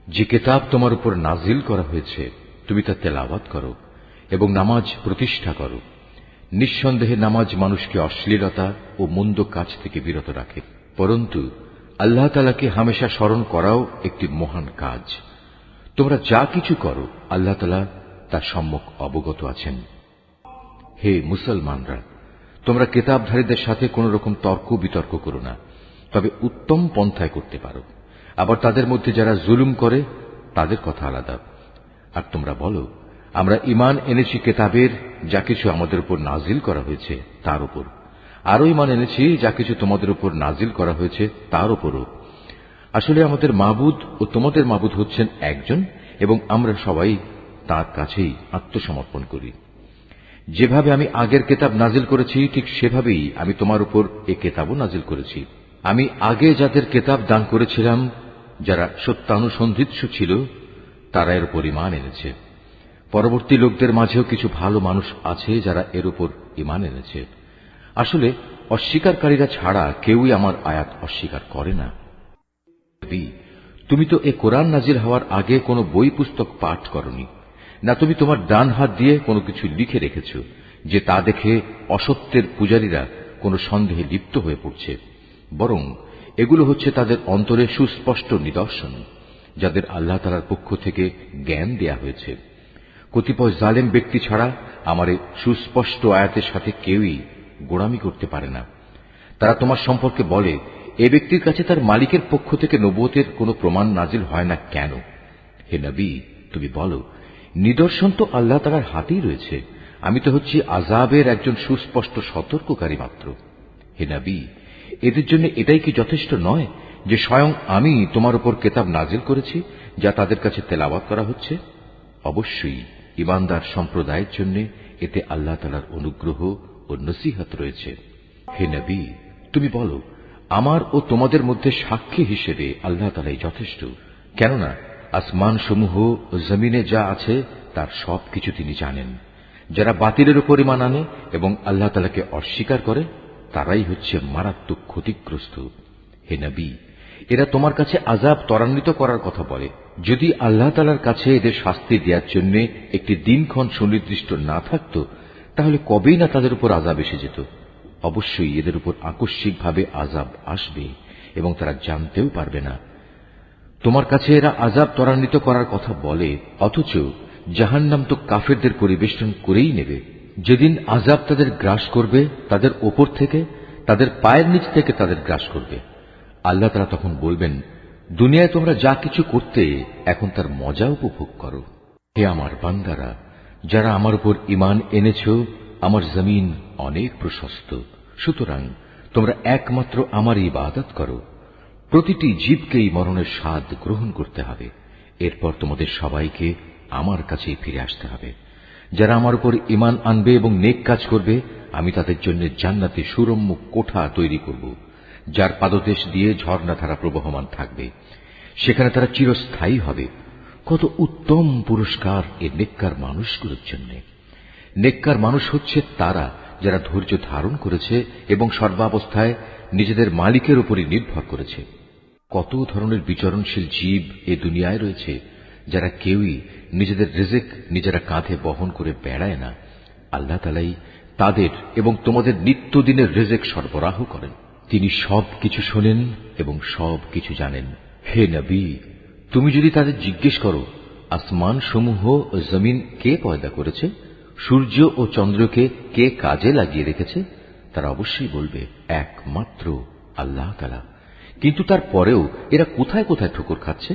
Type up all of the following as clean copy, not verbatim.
যে কিতাব তোমার উপর নাজিল করা হয়েছে তুমি তা তেলাওয়াত করো এবং নামাজ প্রতিষ্ঠা করো। নিঃসন্দেহে নামাজ মানুষকে অশ্লীলতা ও মন্দ কাজ থেকে বিরত রাখে, পরন্তু আল্লাহ তাআলাকে হামেশা স্মরণ করাও একটি মহান কাজ। তোমরা যা কিছু করো আল্লাহ তাআলা তার সম্যক অবগত আছেন। হে মুসলমানরা, তোমরা কিতাবধারীদের সাথে কোন রকম তর্ক বিতর্ক করো না, তবে উত্তম পন্থায় করতে পারো। আবার তাদের মধ্যে যারা জুলুম করে তাদের কথা আলাদা। আর তোমরা বলো, আমরা ঈমান এনেছি কিতাবের যা কিছু আমাদের উপর নাজিল করা হয়েছে তার উপর, আরো ঈমান এনেছি যা কিছু তোমাদের উপর নাজিল করা হয়েছে তার উপরও। আসলে আমাদের মাবুদ ও তোমাদের মাবুদ হচ্ছেন একজন, এবং আমরা সবাই তার কাছেই আত্মসমর্পণ করি। যেভাবে আমি আগের কিতাব নাজিল করেছি ঠিক সেভাবেই আমি তোমার উপর এ কিতাবও নাজিল করেছি। আমি আগে যাদের কিতাব দান করেছিলাম, যারা সত্যানুসন্ধিৎসু ছিল, তারা এর উপর ঈমান এনেছে। পরবর্তী লোকদের মাঝেও কিছু ভালো মানুষ আছে যারা এর উপর ঈমান এনেছে। আসলে অস্বীকারীরা ছাড়া কেউই আমার আয়াত অস্বীকার করে না। তুমি তো এ কোরআন নাজিল হওয়ার আগে কোনো বই পুস্তক পাঠ করনি, না তুমি তোমার ডান হাত দিয়ে কোনো কিছু লিখে রেখেছ যে তা দেখে অসত্যের পূজারীরা কোনো সন্দেহে লিপ্ত হয়ে পড়ছে। বরং এগুলো হচ্ছে তাদের অন্তরে সুস্পষ্ট নিদর্শন, যাদের আল্লাহ তাআলার পক্ষ থেকে জ্ঞান দেয়া হয়েছে। কতিপয় জালেম ব্যক্তি ছাড়া আমার এই সুস্পষ্ট আয়াতের সাথে কেউই গোড়ামি করতে পারে না। তারা তোমার সম্পর্কে বলে, এ ব্যক্তির কাছে তার মালিকের পক্ষ থেকে নবুয়তের কোনো প্রমাণ নাজিল হয় না কেন? হে নবী, তুমি বলো, নিদর্শন তো আল্লাহ তাআলার হাতেই রয়েছে। আমি তো হচ্ছি আযাবের একজন সুস্পষ্ট সতর্ককারী মাত্র। হে নবী, এদের জন্য এটাই কি যথেষ্ট নয় যে স্বয়ং আমি তোমার উপর কিতাব নাজিল করেছি যা তাদের কাছে তেলাওয়াত করা হচ্ছে? অবশ্যই ঈমানদার সম্প্রদায়ের জন্য এতে আল্লাহ তাআলার অনুগ্রহ ও নসিহত রয়েছে। হে নবী, তুমি বলো, আমার ও তোমাদের মধ্যে সাক্ষী হিসেবে আল্লাহ তাআলাই যথেষ্ট। কেননা আসমান সমূহ ও জমিনে যা আছে তার সবকিছু তিনি জানেন। যারা বাতিলের উপর ঈমান আনে এবং আল্লাহ তাআলাকে অস্বীকার করে তারাই হচ্ছে মারাত্মক ক্ষতিগ্রস্ত। হে নবী, এরা তোমার কাছে আযাব ত্বরান্বিত করার কথা বলে। যদি আল্লাহ তাআলার কাছে এদের শাস্তি দেওয়ার জন্য একটি দিনক্ষণ সুনির্দিষ্ট না থাকত, তাহলে কবেই না তাদের উপর আযাব এসে যেত। অবশ্যই এদের উপর আকস্মিকভাবে আযাব আসবে এবং তারা জানতেও পারবে না। তোমার কাছে এরা আযাব ত্বরান্বিত করার কথা বলে, অথচ জাহান্নাম তো কাফেরদের পরিবেষ্টন করেই নেবে। যেদিন আযাব তাদের গ্রাস করবে, তাদের ওপর থেকে, তাদের পায়ের নিচ থেকে তাদের গ্রাস করবে। আল্লাহ তাআলা তখন বলবেন, দুনিয়ায় তোমরা যা কিছু করতে এখন তার মজা উপভোগ করো। হে আমার বান্দারা, যারা আমার উপর ঈমান এনেছ, আমার জমিন অনেক প্রশস্ত, সুতরাং তোমরা একমাত্র আমার ইবাদত করো। প্রতিটি জীবকেই মরণের স্বাদ গ্রহণ করতে হবে, এরপর তোমাদের সবাইকে আমার কাছেই ফিরে আসতে হবে। যারা আমার উপর ঈমান আনবে এবং নেক কাজ করবে, আমি তাদের জন্য জান্নাতে সুরম্য কোঠা তৈরি করব, যার পাদদেশ দিয়ে ঝর্ণাধারা প্রবহমান থাকবে। সেখানে তারা চিরস্থায়ী হবে। কত উত্তম পুরস্কার এ নেককার মানুষগুলোর জন্য। নেককার মানুষ হচ্ছে তারা যারা ধৈর্য ধারণ করেছে এবং সর্বাবস্থায় নিজেদের মালিকের উপরই নির্ভর করেছে। কত ধরনের বিচরণশীল জীব এ দুনিয়ায় রয়েছে, যারা কেউই নিজেদের রিজিক নিজেরা কাঁধে বহন করে বেড়ায় না। আল্লাহ তাআলাই তাদের এবং তোমাদের নিত্যদিনের রিজিক সরবরাহ করেন। তিনি সব কিছু শোনেন এবং সব কিছু জানেন। হে নবী, তুমি যদি তাদের জিজ্ঞেস করো, আসমান সমূহ ও জমিন কে পয়দা করেছে, সূর্য ও চন্দ্রকে কে কাজে লাগিয়ে রেখেছে, তারা অবশ্যই বলবে একমাত্র আল্লাহ তাআলা। কিন্তু তারপরেও এরা কোথায় কোথায় ঠোকর খাচ্ছে।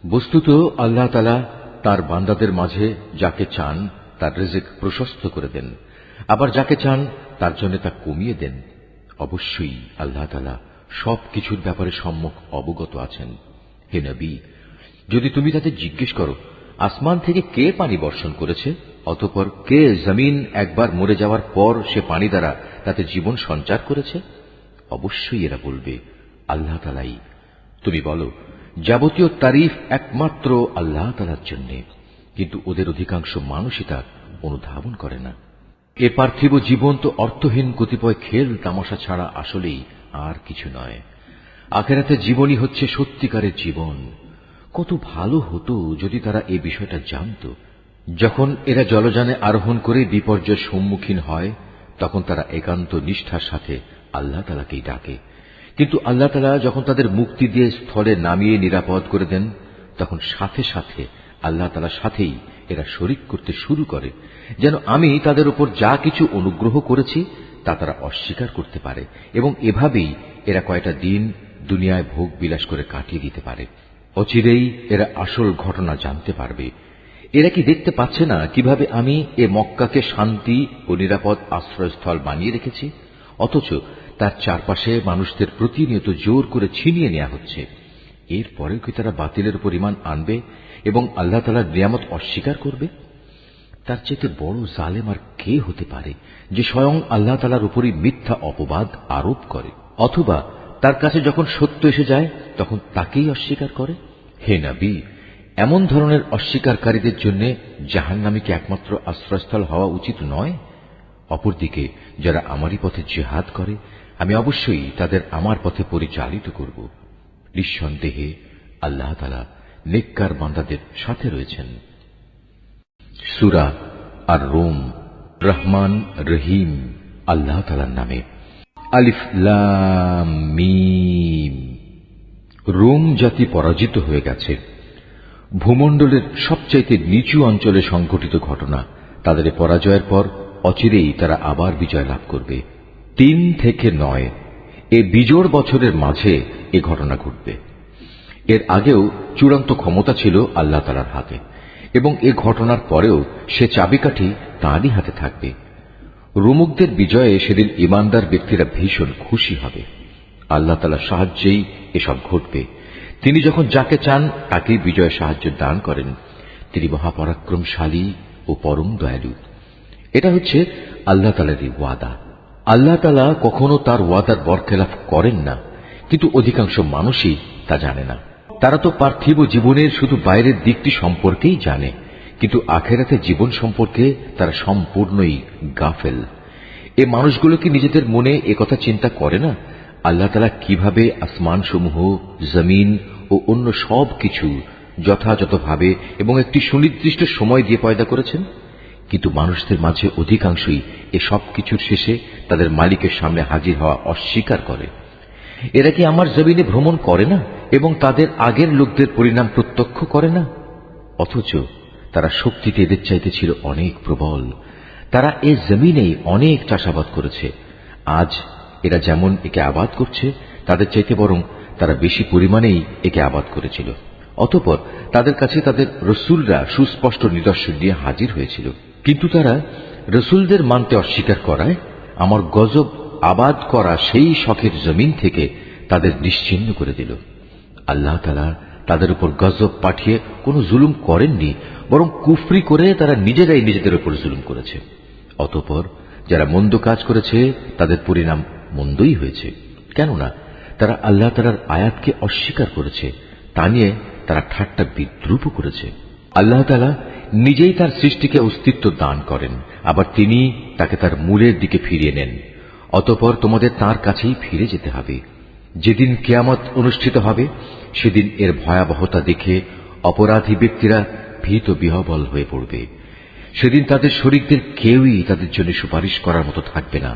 বস্তুত আল্লাহ তাআলা তার বান্দাদের মাঝে যাকে চান তার রিজিক প্রশস্ত করে দেন, আবার যাকে চান তার জন্য তা কমিয়ে দেন। অবশ্যই আল্লাহ তাআলা সবকিছুর ব্যাপারে সম্যক অবগত আছেন। হে নবী, যদি তুমি তাদের জিজ্ঞেস করো, আসমান থেকে কে পানি বর্ষণ করেছে, অতঃপর কে জমিন একবার মরে যাওয়ার পর সে পানি দ্বারা তাতে জীবন সঞ্চার করেছে, অবশ্যই এরা বলবে আল্লাহ তাআলাই। তুমি বলো, যাবতীয় তারিফ একমাত্র আল্লাহ তাআলার জন্য, কিন্তু ওদের অধিকাংশ মানুষই তা অনুধাবন করে না। এ পার্থিব জীবন তো অর্থহীন কতিপয় খেল তামাশা ছাড়া আসলেই আর কিছু নয়। আখিরাতের জীবনই হচ্ছে সত্যিকারের জীবন। কত ভালো হতো যদি তারা এই বিষয়টা জানত। যখন এরা জলযানে আরোহণ করে বিপর্যয়ের সম্মুখীন হয়, তখন তারা একান্ত নিষ্ঠার সাথে আল্লাহ তাআলাকেই ডাকে। কিন্তু আল্লাহ তাআলা যখন তাদের মুক্তি দিয়ে স্থলে নামিয়ে নিরাপদ করে দেন, তখন সাথে সাথে আল্লাহ তাআলার সাথেই এরা শরিক করতে শুরু করে, যেন আমি তাদের উপর যা কিছু অনুগ্রহ করেছি তা তারা অস্বীকার করতে পারে, এবং এভাবেই এরা কয়টা দিন দুনিয়ায় ভোগ বিলাস করে কাটিয়ে দিতে পারে। অচিরেই এরা আসল ঘটনা জানতে পারবে। এরা কি দেখতে পাচ্ছে না কিভাবে আমি এ মক্কাকে শান্তি ও নিরাপদ আশ্রয়স্থল বানিয়ে রেখেছি, অথচ তার চারপাশে মানুষদের প্রতিনিয়ত জোর করে ছিনিয়ে নেওয়া হচ্ছে। এরপরেও কি তারা বাতিলের উপর ঈমান আনবে এবং আল্লাহ তাআলার নিয়ামত অস্বীকার করবে? তার চেয়ে বড় জালেম আর কে হতে পারে যে স্বয়ং আল্লাহ তাআলার উপরই মিথ্যা অপবাদ আরোপ করে, অথবা তার কাছে যখন সত্য এসে যায় তখন তাকেই অস্বীকার করে? হে নবী, এমন ধরনের অস্বীকারীদের জন্য জাহান্নামী কি একমাত্র আশ্রয়স্থল হওয়া উচিত নয়? অপরদিকে যারা আমারই পথে জিহাদ করে, আমি অবশ্যই তাদের আমার পথে পরিচালিত করব। নিঃসন্দেহে আল্লাহ তাআলা নেককার বান্দাদের সাথে রয়েছেন। সূরা আর রুম। রহমান রহিম আল্লাহ তাআলার নামে। আলিফ লাম মিম। রোম জাতি পরাজিত হয়ে গেছে। ভূমণ্ডলের সবচাইতে নিচু অঞ্চলে সংঘটিত ঘটনা। তাদের পরাজয়ের পর অচিরেই তারা আবার বিজয় লাভ করবে। 3 থেকে 9 এ বিজোড় বছরের মাঝে এ ঘটনা ঘটবে। এর আগেও চূড়ান্ত ক্ষমতা ছিল আল্লাহ তাআলার হাতে, এবং এ ঘটনার পরেও সে চাবিকাঠি তাঁরই হাতে থাকবে। রোমকদের বিজয়ে সেদিন ঈমানদার ব্যক্তিরা ভীষণ খুশি হবে। আল্লাহ তাআলার সাহায্যেই এসব ঘটবে। তিনি যখন যাকে চান তাকেই বিজয় সাহায্য দান করেন। তিনি মহাপরাক্রমশালী ও পরম দয়ালু। এটা হচ্ছে আল্লাহ তাআলারই ওয়াদা। আল্লাহ তাআলা কখনো তার ওয়াদার বরখেলাফ করেন না, কিন্তু অধিকাংশ মানুষই তা জানে না। তারা তো পার্থিব জীবনের শুধু বাইরের দিকটি সম্পর্কেই জানে, কিন্তু আখেরাতের জীবন সম্পর্কে তারা সম্পূর্ণই গাফেল। এ মানুষগুলো কি নিজেদের মনে একথা চিন্তা করে না আল্লাহ তাআলা কিভাবে আসমানসমূহ, জমিন ও অন্য সব কিছু যথাযথভাবে এবং একটি সুনির্দিষ্ট সময় দিয়ে পয়দা করেছেন? কিন্তু মানুষদের মাঝে অধিকাংশই এ সব কিছুর শেষে তাদের মালিকের সামনে হাজির হওয়া অস্বীকার করে। এরা কি আমার জমিনে ভ্রমণ করে না এবং তাদের আগের লোকদের পরিণাম প্রত্যক্ষ করে না? অথচ তারা শক্তিতে এদের চাইতে ছিল অনেক প্রবল। তারা এ জমিনেই অনেক চাষাবাদ করেছে। আজ এরা যেমন একে আবাদ করছে, তাদের চাইতে বরং তারা বেশি পরিমাণেই একে আবাদ করেছিল। অতঃপর তাদের কাছে তাদের রসুলরা সুস্পষ্ট নিদর্শন নিয়ে হাজির হয়েছিল, কিন্তু তারা রসুলদের মানতে অস্বীকার করায় আমার গজব আবাদ করা সেই শখের জমিন থেকে তাদের নিশ্চিহ্ন করে দিল। আল্লাহ তাআলা তাদের উপর গজব পাঠিয়ে কোনো জুলুম করেননি, বরং কুফরি করে তারা নিজেরাই নিজেদের উপর জুলুম করেছে। অতঃপর যারা মন্দ কাজ করেছে তাদের পরিণাম মন্দই হয়েছে, কেননা তারা আল্লাহ তাআলার আয়াতকে অস্বীকার করেছে। তা নিয়ে তারা ঠাট্টা বিদ্রূপ করেছে। আল্লাহ তাআলা নিজেই তার সৃষ্টিকে অস্তিত্ব দান করেন, আবার তিনি তাকে তার মূলের দিকে ফিরিয়ে নেন। অতঃপর তোমাদের তার কাছেই ফিরে যেতে হবে। যেদিন কিয়ামত অনুষ্ঠিত হবে সেদিন এর ভয়াবহতা দেখে অপরাধী ব্যক্তিরা ভীত বিহ্বল হয়ে পড়বে। সেদিন তাদের শরীকদের কেউই তাদের জন্য সুপারিশ করার মতো থাকবে না,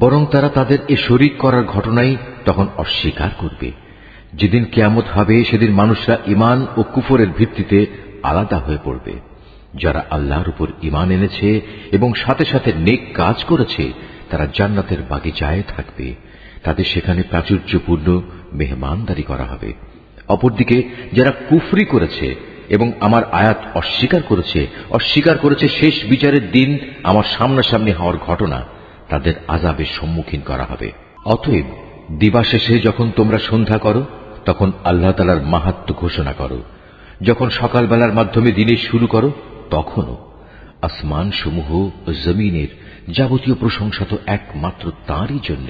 বরং তারা তাদের এ শরীক করার ঘটনাই তখন অস্বীকার করবে। যেদিন কিয়ামত হবে সেদিন মানুষরা ঈমান ও কুফরের ভিত্তিতে আলাদা হয়ে পড়বে। যারা আল্লাহর উপর ঈমান এনেছে এবং সাথে সাথে নেক কাজ করেছে তারা জান্নাতের বাগিচায় থাকবে। তাদের সেখানে প্রাচুর্যপূর্ণ মেহমানদারি করা হবে। অপরদিকে যারা কুফরি করেছে এবং আমার আয়াত অস্বীকার করেছে শেষ বিচারের দিন আমার সামনাসামনি হওয়ার ঘটনা, তাদের আযাবের সম্মুখীন করা হবে। অতএব দিবাশেষে যখন তোমরা সন্ধ্যা করো তখন আল্লাহ তাআলার মাহাত্ম্য ঘোষণা করো। যখন সকালবেলার মাধ্যমে দিনের শুরু করো তখনও। আসমান সমূহ ও জমিনের যাবতীয় প্রশংসা তো একমাত্র তাঁরই জন্য।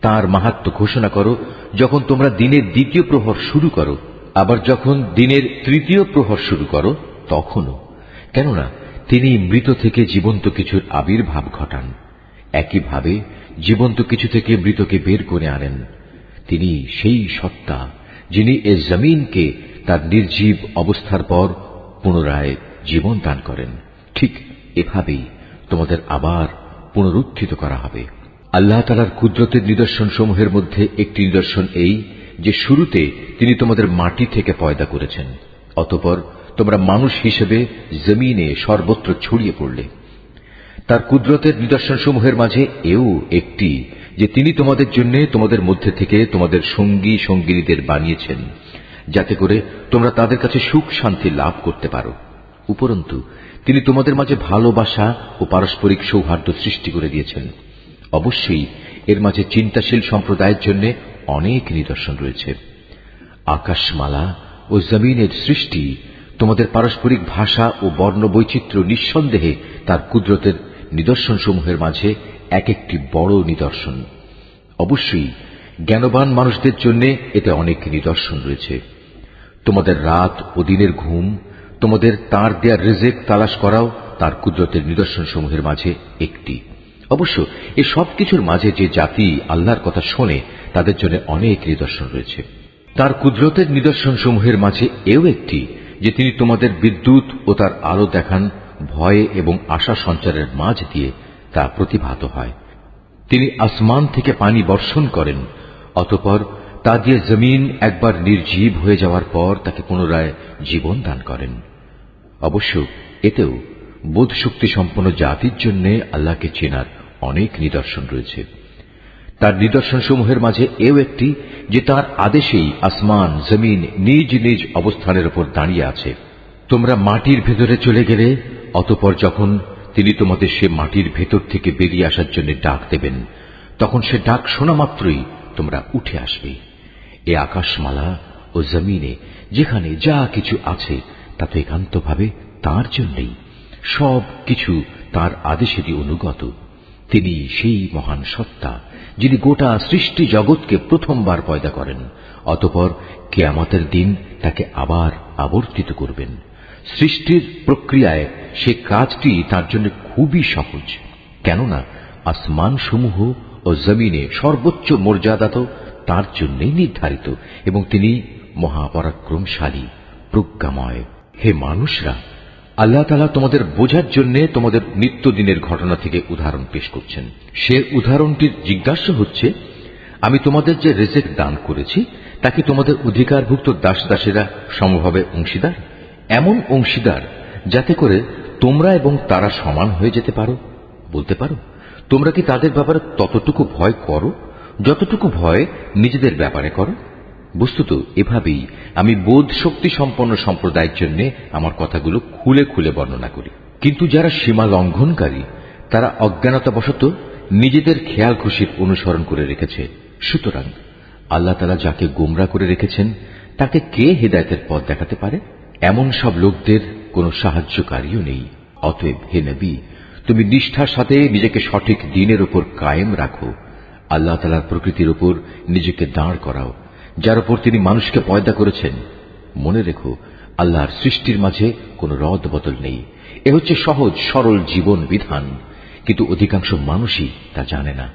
তাঁর মাহাত্ম্য ঘোষণা করো যখন তোমরা দিনের দ্বিতীয় প্রহর শুরু করো, আবার যখন দিনের তৃতীয় প্রহর শুরু করো তখনও। কেননা তিনি মৃত থেকে জীবন্ত কিছুর আবির্ভাব ঘটান, একইভাবে জীবন্ত কিছু থেকে মৃতকে বের করে আনেন। তিনি সেই সত্তা যিনি এ জমিনকে তার নির্জীব অবস্থার পর পুনরায় জীবন দান করেন, ঠিক এভাবেই তোমাদের আবার পুনরুত্থিত করা হবে। আল্লাহ তাআলার কুদরতের নিদর্শন সমূহের মধ্যে একটি নিদর্শন এই যে শুরুতে তিনি তোমাদের মাটি থেকে পয়দা করেছেন, অতঃপর তোমরা মানুষ হিসেবে জমিনে সর্বত্র ছড়িয়ে পড়লে। তার কুদরতের নিদর্শন সমূহের মাঝে এও একটি যে তিনি তোমাদের জন্য তোমাদের মধ্যে থেকে তোমাদের সঙ্গী সঙ্গিনীদের বানিয়েছেন, যাতে করে তোমরা তাদের কাছে সুখ শান্তি লাভ করতে পারো। উপরন্তু তিনি তোমাদের মাঝে ভালোবাসা ও পারস্পরিক সৌহার্দ্য সৃষ্টি করে দিয়েছেন। অবশ্যই এর মাঝে চিন্তাশীল সম্প্রদায়ের জন্য অনেক নিদর্শন রয়েছে। আকাশমালা ও জমিনের সৃষ্টি, তোমাদের পারস্পরিক ভাষা ও বর্ণ বৈচিত্র্য নিঃসন্দেহে তার কুদরতের নিদর্শন সমূহের মাঝে এক একটি বড় নিদর্শন। অবশ্যই জ্ঞানবান মানুষদের জন্য এতে অনেক নিদর্শন রয়েছে। তোমাদের রাত ও দিনের ঘুম, তোমাদের তার দেয়া রিজিক তালাশ করাও তার কুদরতের নিদর্শন সমূহের মাঝে একটি। অবশ্য এই সব কিছুর মাঝে যে জাতি আল্লাহর কথা শোনে তাদের জন্য অনেক নিদর্শন রয়েছে। তার কুদরতের নিদর্শন সমূহের মাঝে এও একটি যে তিনি তোমাদের বিদ্যুৎ ও তার আলো দেখান ভয়ে এবং আশা সঞ্চারের মাঝ দিয়ে তা প্রতিভাত হয়। তিনি আসমান থেকে পানি বর্ষণ করেন, অতঃপর তা দিয়ে জমিন একবার নির্জীব হয়ে যাওয়ার পর তাকে পুনরায় জীবন দান করেন। অবশ্য এতেও বোধ শক্তি সম্পন্ন জাতির জন্য আল্লাহকে চেনার অনেক নিদর্শন রয়েছে। তার নিদর্শন সমূহের মাঝে এও একটি যে তার আদেশেই আসমান জমিন নিজ নিজ অবস্থানের উপর দাঁড়িয়ে আছে। তোমরা মাটির ভেতরে চলে গেলে অতঃপর যখন তিনি তোমাদের সে মাটির ভেতর থেকে বেরিয়ে আসার জন্য ডাক দেবেন, তখন সে ডাক শোনা মাত্রই তোমরা উঠে আসবে। এ আকাশমালা ও জমিনে যেখানে যা কিছু আছে তা তো একান্তভাবে তাঁর জন্যই, সব কিছু তাঁর আদেশেরই অনুগত। তিনি সেই মহান সত্তা যিনি গোটা সৃষ্টি জগৎকে প্রথমবার পয়দা করেন, অতঃপর কিয়ামতের দিন তাকে আবার আবর্তিত করবেন। সৃষ্টির প্রক্রিয়ায় সে কাজটি তার জন্য খুবই সহজ, কেননা আসমান সমূহ ও জমিনে সর্বোচ্চ মর্যাদা তো তার জন্যই নির্ধারিত এবং তিনি মহাপরাক্রমশালী প্রজ্ঞাময়। হে মানুষরা, আল্লাহ তাআলা তোমাদের বোঝার জন্য তোমাদের নিত্যদিনের ঘটনা থেকে উদাহরণ পেশ করছেন। সে উদাহরণটির জিজ্ঞাসা হচ্ছে, আমি তোমাদের যে রিজিক দান করেছি তাকে তোমাদের অধিকারভুক্ত দাস দাসেরা সমভাবে অংশীদার, এমন অংশীদার যাতে করে তোমরা এবং তারা সমান হয়ে যেতে পারো। বলতে পারো, তোমরা কি তাদের ব্যাপারে ততটুকু ভয় করো যতটুকু ভয় নিজেদের ব্যাপারে করো? বস্তুত এভাবেই আমি বোধ শক্তি সম্পন্ন সম্প্রদায়ের জন্য আমার কথাগুলো খুলে খুলে বর্ণনা করি। কিন্তু যারা সীমা লঙ্ঘনকারী তারা অজ্ঞানতাবশত নিজেদের খেয়াল খুশির অনুসরণ করে রেখেছে। সুতরাং আল্লাহ তাআলা যাকে গোমরা করে রেখেছেন তাকে কে হেদায়েতের পথ দেখাতে পারে? এমন সব লোকদের কোনো সাহায্যকারীও নেই। অতএব হে নবী, তুমি নিষ্ঠার সাথে নিজেকে সঠিক দ্বীনের উপর কায়েম রাখো। আল্লাহ তাআলার প্রকৃতির উপর নিজেকে দাঁড় করাও, যার উপর তিনি মানুষকে পয়দা করেছেন। মনে রেখো, আল্লাহর সৃষ্টির মাঝে কোনো রদ বদল নেই। এ হচ্ছে সহজ সরল জীবন বিধান, কিন্তু অধিকাংশ মানুষই তা জানে না।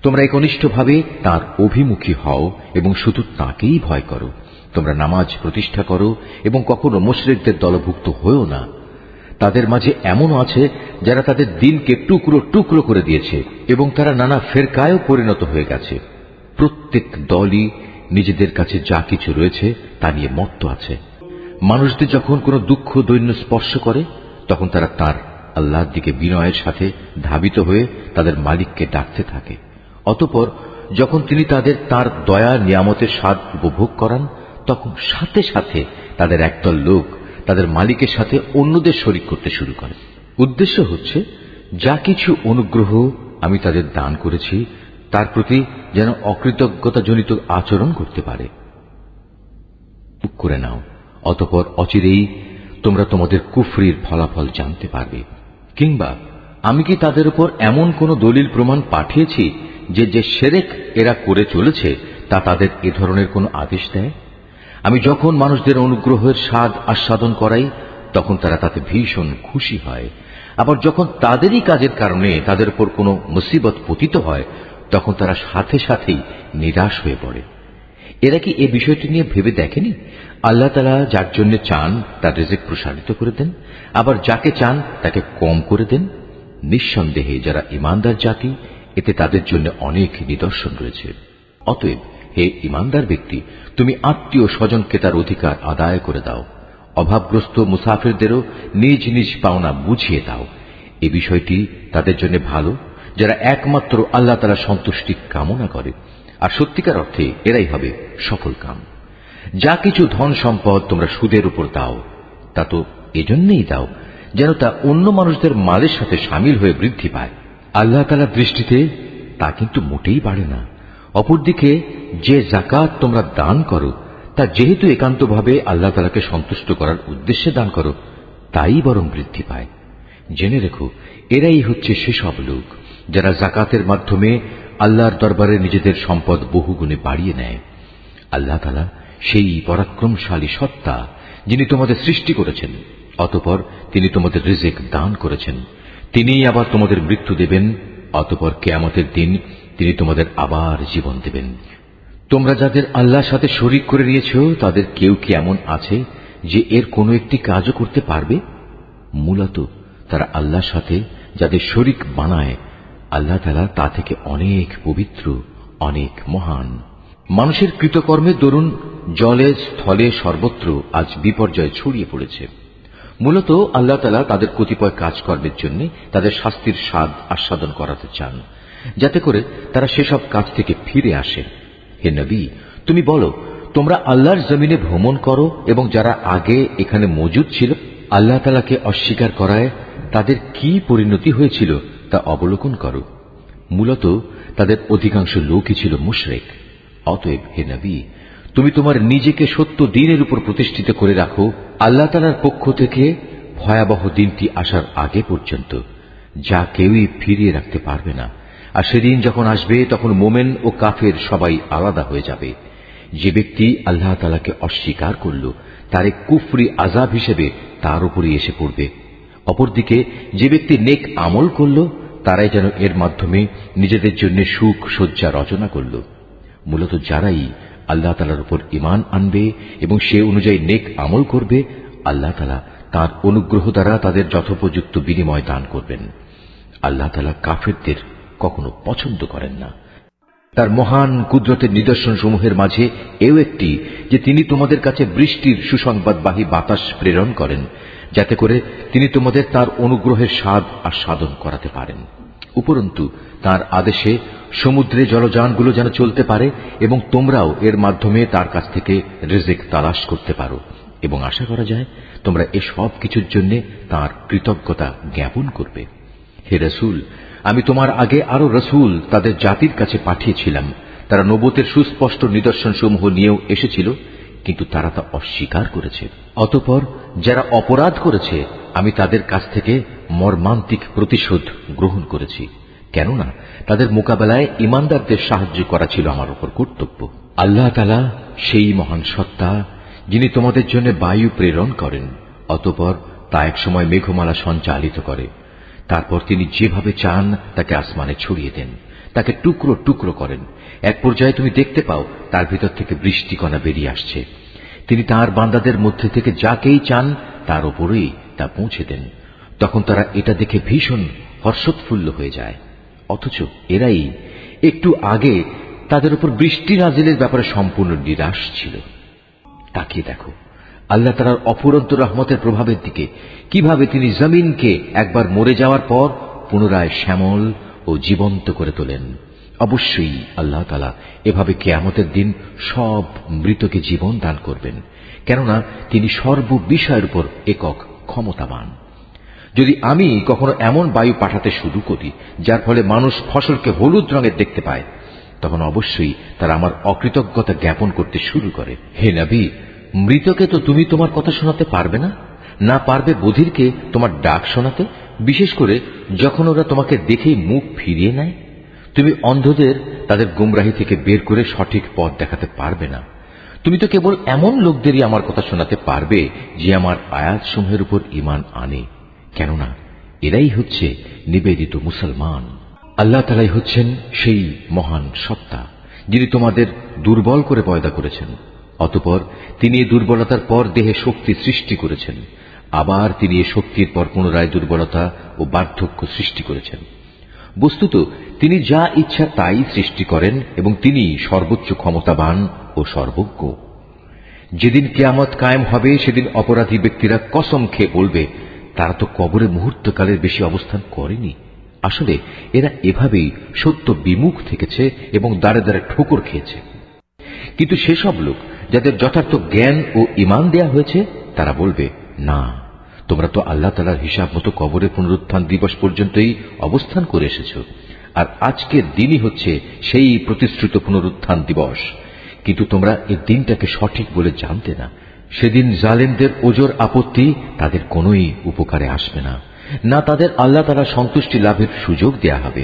তোমরা একনিষ্ঠভাবে তাঁর অভিমুখী হও এবং শুধু তাঁকেই ভয় করো। তোমরা নামাজ প্রতিষ্ঠা করো এবং কখনো মুশরিকদের দলভুক্ত হয়েও না। তাদের মাঝে এমনও আছে যারা তাদের দিনকে টুকরো টুকরো করে দিয়েছে এবং তারা নানা ফেরকায়ও পরিণত হয়ে গেছে। প্রত্যেক দলই নিজেদের কাছে যা কিছু রয়েছে তা নিয়ে মত্ত আছে। মানুষদের যখন কোনো দুঃখ দৈন্য স্পর্শ করে তখন তারা তার আল্লাহর দিকে বিনয়ের সাথে ধাবিত হয়ে তাদের মালিককে ডাকতে থাকে। অতঃপর যখন তিনি তাদের তার দয়া নিয়ামতের স্বাদ উপভোগ করান তখন সাথে সাথে তাদের একদল লোক তাদের মালিকের সাথে অন্যদের শরীক করতে শুরু করে। উদ্দেশ্য হচ্ছে যা কিছু অনুগ্রহ আমি তাদের দান করেছি তার প্রতি যেন অকৃতজ্ঞতাজনিত আচরণ করতে পারে। করে নাও, অতঃপর অচিরেই তোমরা তোমাদের কুফরির ফলাফল জানতে পারবে। কিংবা আমি কি তাদের উপর এমন কোন দলিল প্রমাণ পাঠিয়েছি যে যে শিরক এরা করে চলেছে তা তাদের এ ধরনের কোন আদেশ দেয়? আমি যখন মানুষদের অনুগ্রহের স্বাদ আস্বাদন করাই তখন তারা তাতে ভীষণ খুশি হয়, আবার যখন তাদেরই কাজের কারণে তাদের উপর কোনো মুসিবত পতিত হয় তখন তারা সাথে সাথেই নিরাশ হয়ে পড়ে। এরা কি এ বিষয়টি নিয়ে ভেবে দেখেনি আল্লাহ তাআলা যার জন্য চান তার রিজিক প্রসারিত করে দেন, আবার যাকে চান তাকে কম করে দেন। নিঃসন্দেহে যারা ঈমানদার জাতি, এতে তাদের জন্য অনেক নিদর্শন রয়েছে। অতএব হে ঈমানদার ব্যক্তি, তুমি আত্মীয় স্বজনকে তার অধিকার আদায় করে দাও। অভাবগ্রস্ত মুসাফিরদেরও নিজ নিজ পাওনা বুঝিয়ে দাও। এ বিষয়টি তাদের জন্য ভালো যারা একমাত্র আল্লাহ তাআলার সন্তুষ্টি কামনা করে, আর সত্যিকার অর্থে এরাই হবে সফল কাম। যা কিছু ধন সম্পদ তোমরা সুদের উপর দাও, তা তো এজন্যই দাও যেন তা অন্য মানুষদের মালের সাথে সামিল হয়ে বৃদ্ধি পায়। আল্লাহ তাআলার দৃষ্টিতে তা কিন্তু মোটেই বাড়ে না। অপরদিকে যে যাকাত তোমরা দান করো, তা যেহেতু একান্তভাবে আল্লাহ তাআলাকে সন্তুষ্ট করার উদ্দেশ্যে দান করো, তাই বরং বৃদ্ধি পায়। জেনে রেখো, এরাই হচ্ছে সেসব লোক যারা যাকাতের মাধ্যমে আল্লাহর দরবারে নিজেদের সম্পদ বহুগুণে বাড়িয়ে নেয়। আল্লাহ তাআলা সেই পরাক্রমশালী সত্তা যিনি তোমাদের সৃষ্টি করেছেন, অতঃপর তিনি তোমাদের রিজিক দান করেছেন। তিনিই আবার তোমাদের মৃত্যু দেবেন, অতঃপর কিয়ামতের দিন তিনি তোমাদের আবার জীবন দেবেন। তোমরা যাদের আল্লাহর সাথে শরীক করে নিয়েছ, তাদের কেউ কি এমন আছে যে এর কোনো একটি কাজও করতে পারবে? মূলত তারা আল্লাহর সাথে যাদের শরীক বানায়, আল্লাহ তাআলা তা থেকে অনেক পবিত্র, অনেক মহান। মানুষের কৃতকর্মের দরুন জলে স্থলে সর্বত্র আজ বিপর্যয় ছড়িয়ে পড়েছে। মূলত আল্লাহ তাআলা তাদের কতিপয় কাজকর্মের জন্য তাদের শাস্তির স্বাদ আস্বাদন করাতে চান, যাতে করে তারা সেসব কাজ থেকে ফিরে আসে। হে নবী, তুমি বলো, তোমরা আল্লাহর জমিনে ভ্রমণ করো এবং যারা আগে এখানে মজুদ ছিল আল্লাহ তাআলাকে অস্বীকার করায় তাদের কি পরিণতি হয়েছিল তা অবলোকন করো। মূলত তাদের অধিকাংশ লোকই ছিল মুশরিক। অতএব হে নবী, তুমি তোমার নিজেকে সত্য দ্বীনের উপর প্রতিষ্ঠিত করে রাখো আল্লাহ তাআলার পক্ষ থেকে ভয়াবহ দিনটি আসার আগে পর্যন্ত, যা কেউই ফিরিয়ে রাখতে পারবে না। আর সেদিন যখন আসবে, তখন মোমেন ও কাফের সবাই আলাদা হয়ে যাবে। যে ব্যক্তি আল্লাহ তাআলাকে অস্বীকার করল, তার এক কুফরি আযাব হিসেবে তার উপরই এসে পড়বে। অপরদিকে যে ব্যক্তি নেক আমল করল, তারাই যেন এর মাধ্যমে নিজেদের জন্য সুখ সজ্জা রচনা করল। মূলত যারাই আল্লাহ তাআলার উপর ঈমান আনবে এবং সে অনুযায়ী নেক আমল করবে, আল্লাহ তাআলা তাঁর অনুগ্রহ দ্বারা তাদের যথোপযুক্ত বিনিময় দান করবেন। আল্লাহ তাআলা কাফেরদের কখনো পছন্দ করেন না। তার মহান কুদরতের নিদর্শন সমূহের মাঝে এও একটি যে তিনি তোমাদের কাছে বৃষ্টির সুসংবাদবাহী বাতাস প্রেরণ করেন, যাতে করে তিনি তোমাদের তার অনুগ্রহের স্বাদ আস্বাদন করাতে পারেন। উপরন্তু তার আদেশে সমুদ্রে জলযানগুলো যেন চলতে পারে এবং তোমরাও এর মাধ্যমে তার কাছ থেকে রিজিক তালাশ করতে পারো, এবং আশা করা যায় তোমরা এসব কিছুর জন্য তার কৃতজ্ঞতা জ্ঞাপন করবে। হে রাসূল, আমি তোমার আগে আরো রাসূল তাদের জাতির কাছে পাঠিয়েছিলাম। তারা নবুয়তের সুস্পষ্ট নিদর্শন সমূহ নিয়েও এসেছিল, কিন্তু তারা তা অস্বীকার করেছে। অতঃপর যারা অপরাধ করেছে, আমি তাদের কাছ থেকে মর্মান্তিক প্রতিশোধ গ্রহণ করেছি, কেননা তাদের মোকাবেলায় ঈমানদারদের সাহায্য করা ছিল আমার উপর কর্তব্য। আল্লাহ তাআলা সেই মহান সত্তা যিনি তোমাদের জন্য বায়ু প্রেরণ করেন, অতঃপর তা এক সময় মেঘমালা সঞ্চালিত করে। তারপর তিনি যেভাবে চান তাকে আসমানে ছড়িয়ে দেন, তাকে টুকরো টুকরো করেন। এক পর্যায়ে তুমি দেখতে পাও তার ভিতর থেকে বৃষ্টিকণা বেরিয়ে আসছে। তিনি তাঁর বান্দাদের মধ্যে থেকে যাকেই চান তার উপরেই তা পৌঁছে দেন। তখন তারা এটা দেখে ভীষণ হর্ষোৎফুল্ল হয়ে যায়, অথচ এরাই একটু আগে তাদের উপর বৃষ্টি নাজিলের ব্যাপারে সম্পূর্ণ নিরাশ ছিল। তাকিয়ে দেখো আল্লাহ তাআলার অফুরন্ত রহমতের প্রভাবের দিকে, কিভাবে তিনি জমিনকে একবার মরে যাওয়ার পর পুনরায় শ্যামল ও জীবন্ত করে তোলেন। অবশ্যই আল্লাহ তাআলা এভাবে কিয়ামতের দিন সব মৃতকে জীবন দান করবেন, কেননা তিনি সর্ববিষয়ের উপর একক ক্ষমতাবান। যদি আমি কখনো এমন বায়ু পাঠাতে শুরু করি যার ফলে মানুষ ফসলকে হলুদ রঙের দেখতে পায়, তখন অবশ্যই তারা আমার অকৃতজ্ঞতা জ্ঞাপন করতে শুরু করে। হে নবী, মৃতকে তো তুমি তোমার কথা শোনাতে পারবে না, না পারবে বধিরকে তোমার ডাক শোনাতে, বিশেষ করে যখন ওরা তোমাকে দেখেই মুখ ফিরিয়ে নেয়। তুমি অন্ধদের তাদের গুমরাহি থেকে বের করে সঠিক পথ দেখাতে পারবে না। তুমি তো কেবল এমন লোকদেরই আমার কথা শোনাতে পারবে যে আমার আয়াত সমূহের উপর ঈমান আনে, কেননা এরাই হচ্ছে নিবেদিত মুসলমান। আল্লাহ তাআলাই হচ্ছেন সেই মহান সত্তা যিনি তোমাদের দুর্বল করে পয়দা করেছেন, অতঃপর তিনি এই দুর্বলতার পর দেহে শক্তি সৃষ্টি করেছেন, আবার তিনি এই শক্তির পর পুনরায় দুর্বলতা ও বার্ধক্য সৃষ্টি করেছেন। বস্তুত তিনি যা ইচ্ছা তাই সৃষ্টি করেন এবং তিনি সর্বোচ্চ ক্ষমতাবান ও সর্বজ্ঞ। যেদিন কিয়ামত কায়েম হবে সেদিন অপরাধী ব্যক্তিরা কসম খেয়ে বলবে, তারা তো কবরে মুহূর্তকালের বেশি অবস্থান করেনি। আসলে এরা এভাবেই সত্য বিমুখ থেকেছে এবং দ্বারে দ্বারে ঠোকর খেয়েছে। কিন্তু সেসব লোক যাদের যথার্থ জ্ঞান ও ঈমান দেয়া হয়েছে তারা বলবে, না, তোমরা তো আল্লাহ তাআলার হিসাব মতো কবরের পুনরুত্থান দিবস পর্যন্তই অবস্থান করে এসেছ, আর আজকের দিনই হচ্ছে সেই প্রতিশ্রুত পুনরুত্থান দিবস। কিন্তু তোমরা এই দিনটাকে সঠিক বলে জানতে না। সেদিন জালেমদের ওজর আপত্তি তাদের কোনোই উপকারে আসবে না, না তাদের আল্লাহ তাআলার সন্তুষ্টি লাভের সুযোগ দেয়া হবে।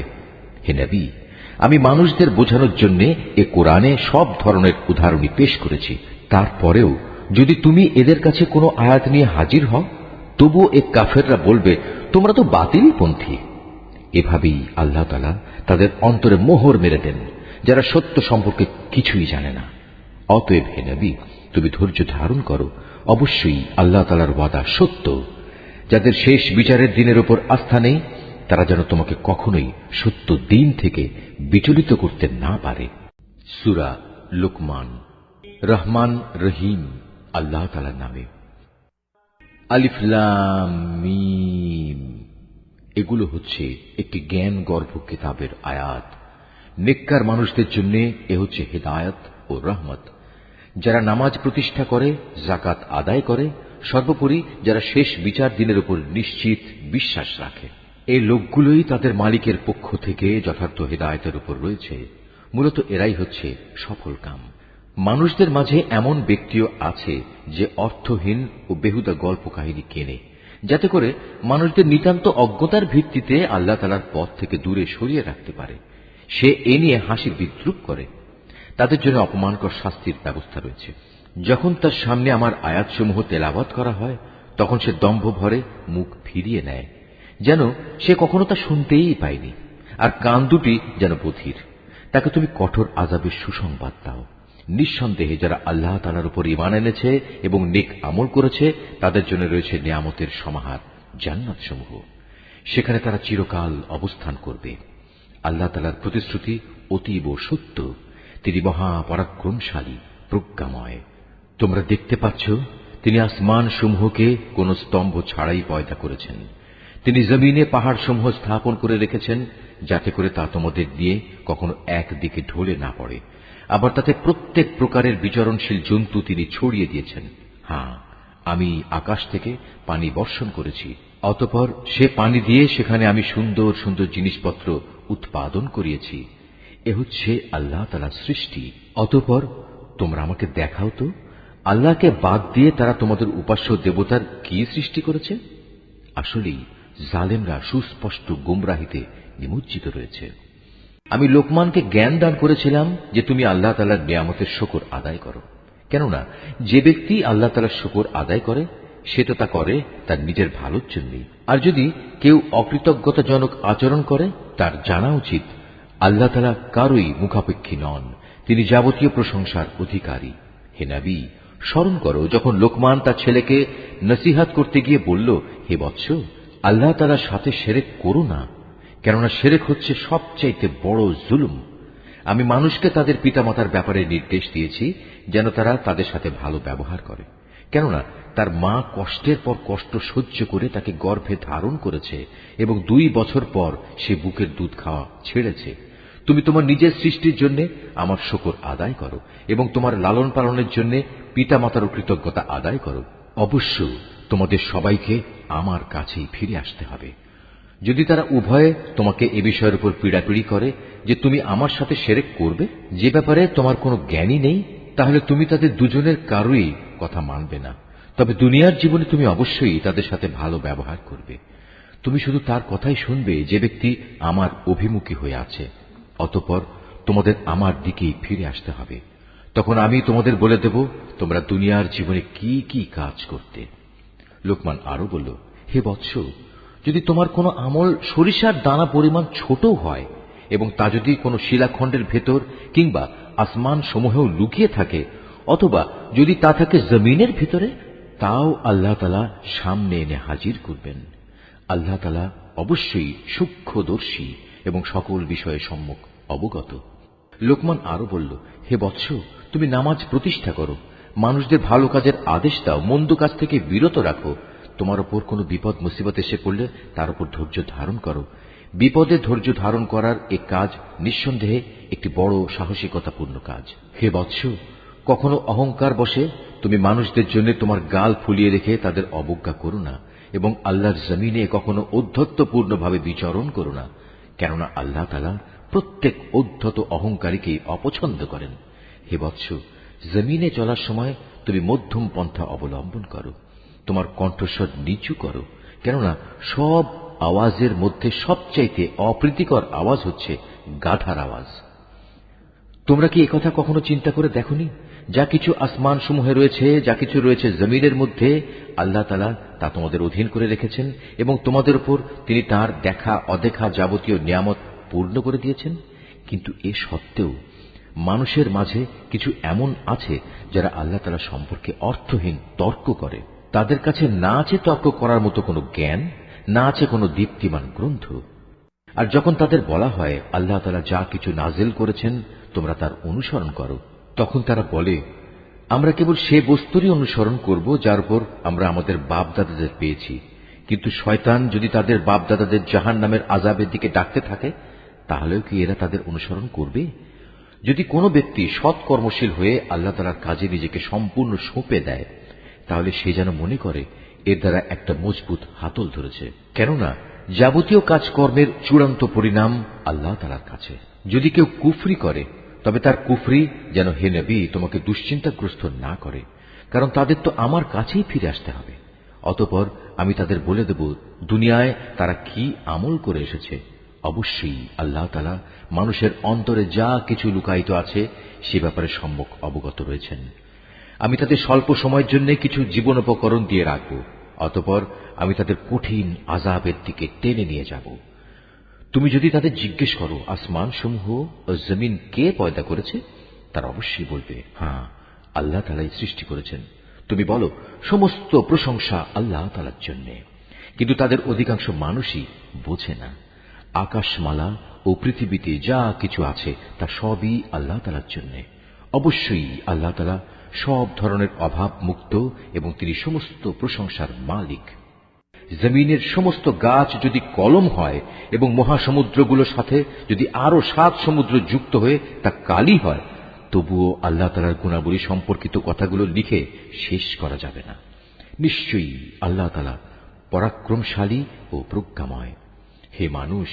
হে নবী, আমি মানুষদের বোঝানোর জন্য এ কোরআনে সব ধরনের উদাহরণই পেশ করেছি। তারপরেও যদি তুমি এদের কাছে কোনো আয়াত নিয়ে হাজির হও, তবুও এ কাফেররা বলবে, তোমরা তো বাতিলপন্থী। এভাবেই আল্লাহ তাআলা তাদের অন্তরে মোহর মেরে দেন, যারা সত্য সম্পর্কে কিছুই জানে না। অতএব হে নবী, তুমি ধৈর্য ধারণ করো, অবশ্যই আল্লাহ তাআলার ওয়াদা সত্য। যাদের শেষ বিচারের দিনের উপর আস্থা নেই, তারা যেন তোমাকে কখনোই সত্য দিন থেকে বিচলিত করতে না পারে। সূরা লুকমান। রহমান রহিম আল্লাহ তাআলার নামে। আলিফ লাম মিম। এগুলো হচ্ছে একটি জ্ঞান গর্ভ কিতাবের আয়াত। নেককার মানুষদের জন্য এ হচ্ছে হিদায়াত ও রহমত। যারা নামাজ প্রতিষ্ঠা করে, যাকাত আদায় করে, সর্বোপরি যারা শেষ বিচার দিনের উপর নিশ্চিত বিশ্বাস রাখে, এই লোকগুলোই তাদের মালিকের পক্ষ থেকে যথার্থ হিদায়াতের উপর রয়েছে। মূলত এরাই হচ্ছে সফল কাম। মানুষদের মাঝে এমন ব্যক্তিও আছে যে অর্থহীন ও বেহুদা গল্প কাহিনী কেনে, যাতে করে মানুষদের নিতান্ত অজ্ঞতার ভিত্তিতে আল্লাহ তাআলার পথ থেকে দূরে সরিয়ে রাখতে পারে। সে এ নিয়ে হাসির বিদ্রূপ করে। তাদের জন্য অপমানকর শাস্তির ব্যবস্থা রয়েছে। যখন তার সামনে আমার আয়াতসমূহ তেলাওয়াত করা হয়, তখন সে দম্ভ ভরে মুখ ফিরিয়ে নেয়, যেন সে কখনো তা শুনতেই পায়নি, আর কান দুটি যেন বধির। তাকে তুমি কঠোর আযাবের সুসংবাদ দাও। নিঃসন্দেহে যারা আল্লাহ তাআলার উপর ঈমান এনেছে এবং নেক আমল করেছে, তাদের জন্য রয়েছে নিয়ামতের সমাহার, জান্নাতসমূহ। সেখানে তারা চিরকাল অবস্থান করবে। আল্লাহ তাআলার প্রতিশ্রুতি অতীব সত্য। তিনি মহাপরাক্রমশালী, প্রজ্ঞাময়। তোমরা দেখতে পাচ্ছ, তিনি আসমান সমূহকে কোন স্তম্ভ ছাড়াই পয়দা করেছেন। তিনি জমিনে পাহাড় সমূহ স্থাপন করে রেখেছেন, যাতে করে তা তোমাদের নিয়ে কখনো একদিকে ঢলে না পড়ে। আবার তাতে প্রত্যেক প্রকারের বিচরণশীল জন্তু তিনি ছড়িয়ে দিয়েছেন। হ্যাঁ, আমি আকাশ থেকে পানি বর্ষণ করেছি, অতঃপর সে পানি দিয়ে সেখানে আমি সুন্দর সুন্দর জিনিসপত্র উৎপাদন করিয়েছি। এ হচ্ছে আল্লাহ তাআলার সৃষ্টি। অতঃপর তোমরা আমাকে দেখাও তো, আল্লাহকে বাদ দিয়ে তারা তোমাদের উপাস্য দেবতার কি সৃষ্টি করেছে। আসলেই জালেমরা সুস্পষ্ট গুমরাহিতে নিমজ্জিত রয়েছে। আমি লোকমানকে জ্ঞান দান করেছিলাম যে তুমি আল্লাহ তাআলার নিয়ামতের শুকর আদায় করো। কেননা যে ব্যক্তি আল্লাহ তাআলার শুকর আদায় করে, সে তো তা করে তার নিজের ভালোর জন্যই। আর যদি কেউ অকৃতজ্ঞতাজনক আচরণ করে, তার জানা উচিত আল্লাহ তাআলা কারোই মুখাপেক্ষী নন, তিনি যাবতীয় প্রশংসার অধিকারী। হে নবী, স্মরণ করো যখন লোকমান তার ছেলেকে নসিহত করতে গিয়ে বলল, হে বৎস, আল্লাহ তাআলার সাথে শিরক করো না, কেননা শিরক হচ্ছে সবচাইতে বড় জুলুম। আমি মানুষকে তাদের পিতামাতার ব্যাপারে নির্দেশ দিয়েছি যেন তারা তাদের সাথে ভালো ব্যবহার করে, কেননা তার মা কষ্টের পর কষ্ট সহ্য করে তাকে গর্ভে ধারণ করেছে এবং 2 বছর পর সে বুকের দুধ খাওয়া ছেড়েছে। তুমি তোমার নিজের সৃষ্টির জন্য আমার শুকর আদায় করো এবং তোমার লালন পালনের জন্য পিতামাতার কৃতজ্ঞতা আদায় করো। অবশ্য তোমাদের সবাইকে আমার কাছেই ফিরে আসতে হবে। যদি তারা উভয়ে তোমাকে এ বিষয়ের উপর পীড়াপিড়ি করে যে তুমি আমার সাথে শিরক করবে, যে ব্যাপারে তোমার কোনো জ্ঞানই নেই, তাহলে তুমি তাদের দুজনের কারোই কথা মানবে না। তবে দুনিয়ার জীবনে তুমি অবশ্যই তাদের সাথে ভালো ব্যবহার করবে। তুমি শুধু তার কথাই শুনবে যে ব্যক্তি আমার অভিমুখী হয়ে আছে। অতঃপর তোমাদের আমার দিকেই ফিরে আসতে হবে। তখন আমি তোমাদের বলে দেব তোমরা দুনিয়ার জীবনে কি কি কাজ করতে। লোকমান আরো বলল, হে বৎস, যদি তোমার কোনো আমল সরিষার দানা পরিমাণ ছোট হয় এবং তা যদি কোনো শিলাখণ্ডের ভেতর কিংবা আসমান সমূহেও লুকিয়ে থাকে, অথবা যদি তা থাকে জমিনের ভিতরে, তাও আল্লাহ তাআলা সামনে এনে হাজির করবেন। আল্লাহ তাআলা অবশ্যই সূক্ষ্মদর্শী এবং সকল বিষয়ে সম্যক অবগত। লোকমান আরো বলল, হে বৎস, তুমি নামাজ প্রতিষ্ঠা করো, মানুষদের ভালো কাজের আদেশ দাও, মন্দ কাজ থেকে বিরত রাখো। তোমার উপর কোনো বিপদ মুসিবত এসে পড়লে তার উপর ধৈর্য ধারণ করো। বিপদে ধৈর্য ধারণ করার এ কাজ নিঃসন্দেহে একটি বড় সাহসিকতাপূর্ণ কাজ। হে বৎস, কখনো অহংকার বশে তুমি মানুষদের জন্য তোমার গাল ফুলিয়ে রেখে তাদের অবজ্ঞা করো না, এবং আল্লাহর জমিনে কখনো ঔদ্ধত্যপূর্ণভাবে বিচরণ করো না, কেননা আল্লাহ তাআলা প্রত্যেক ঔদ্ধত অহংকারীকেই অপছন্দ করেন। হে বৎস, জমিনে চলার সময় তুমি মধ্যম পন্থা অবলম্বন করো, তোমার কণ্ঠস্বর নিচু করো, কেননা সব আওয়াজের মধ্যে সবচাইতে অপ্রীতিকর আওয়াজ হচ্ছে গাধার আওয়াজ। তোমরা কি একথা কখনো চিন্তা করে দেখোনি? যা কিছু আসমান সমূহে রয়েছে, যা কিছু রয়েছে জমিনের মধ্যে, আল্লাহ তাআলা তা তোমাদের অধীন করে রেখেছেন, এবং তোমাদের উপর তিনি তার দেখা অদেখা যাবতীয় নিয়ামত পূর্ণ করে দিয়েছেন। কিন্তু এ সত্ত্বেও মানুষের মাঝে কিছু এমন আছে যারা আল্লাহ তাআলা সম্পর্কে অর্থহীন তর্ক করে। তাদের কাছে না আছে তর্ক করার মতো কোনো জ্ঞান, না আছে কোনো দীপ্তিমান গ্রন্থ। আর যখন তাদের বলা হয় আল্লাহ তাআলা যা কিছু নাজিল করেছেন তোমরা তার অনুসরণ করো, তখন তারা বলে, আমরা কেবল সে বস্তুরই অনুসরণ করব যার উপর আমরা আমাদের বাপ দাদাদের পেয়েছি। কিন্তু শয়তান যদি তাদের বাপ দাদাদের জাহান্নামের আযাবের দিকে ডাকতে থাকে, তাহলেও কি এরা তাদের অনুসরণ করবে? যদি কোনো ব্যক্তি সৎ কর্মশীল হয়ে আল্লাহ তাআলার কাজে নিজেকে সম্পূর্ণ সঁপে দেয়, তাহলে সে যেন মনে করে এর দ্বারা একটা মজবুত হাতল ধরেছে, কেননা যাবতীয় কাজকর্মের চূড়ান্ত পরিণাম আল্লাহ তাআলার কাছে। যদি কেউ কুফরি করে, তবে তার কুফরি যেন হে নবী তোমাকে দুশ্চিন্তাগ্রস্ত না করে, কারণ তাদের তো আমার কাছেই ফিরে আসতে হবে। অতঃপর আমি তাদের বলে দেব দুনিয়ায় তারা কি আমল করে এসেছে। অবশ্যই আল্লাহ তাআলা মানুষের অন্তরে যা কিছু লুকায়িত আছে সে ব্যাপারে সম্যক অবগত রয়েছেন। আমি তাদের স্বল্প সময়ের জন্য কিছু জীবনোপকরণ দিয়ে রাখব, অতঃপর আমি তাদের কঠিন আযাবের দিকে টেনে নিয়ে যাব। তুমি যদি তাদের জিজ্ঞেস করো আসমান সমূহ ও জমিন কে পয়দা করেছে, তারা অবশ্যই বলবে, হ্যাঁ, আল্লাহ তাআলাই সৃষ্টি করেছেন। তুমি বলো, সমস্ত প্রশংসা আল্লাহ তাআলার জন্য। কিন্তু তাদের অধিকাংশ মানুষই বোঝে না। আকাশমালা ও পৃথিবীতে যা কিছু আছে তা সবই আল্লাহ তাআলার জন্য। অবশ্যই আল্লাহ তাআলা সব ধরনের অভাব মুক্ত এবং তিনি সমস্ত প্রশংসার মালিক। জমিনের সমস্ত গাছ যদি কলম হয় এবং মহাসমুদ্রগুলোর সাথে যদি আরো 7 সমুদ্র যুক্ত হয়ে তা কালি হয়, তবুও আল্লাহ তাআলার গুণাবলী সম্পর্কিত কথাগুলো লিখে শেষ করা যাবে না। নিশ্চয়ই আল্লাহ তাআলা পরাক্রমশালী ও প্রজ্ঞাময়। হে মানুষ,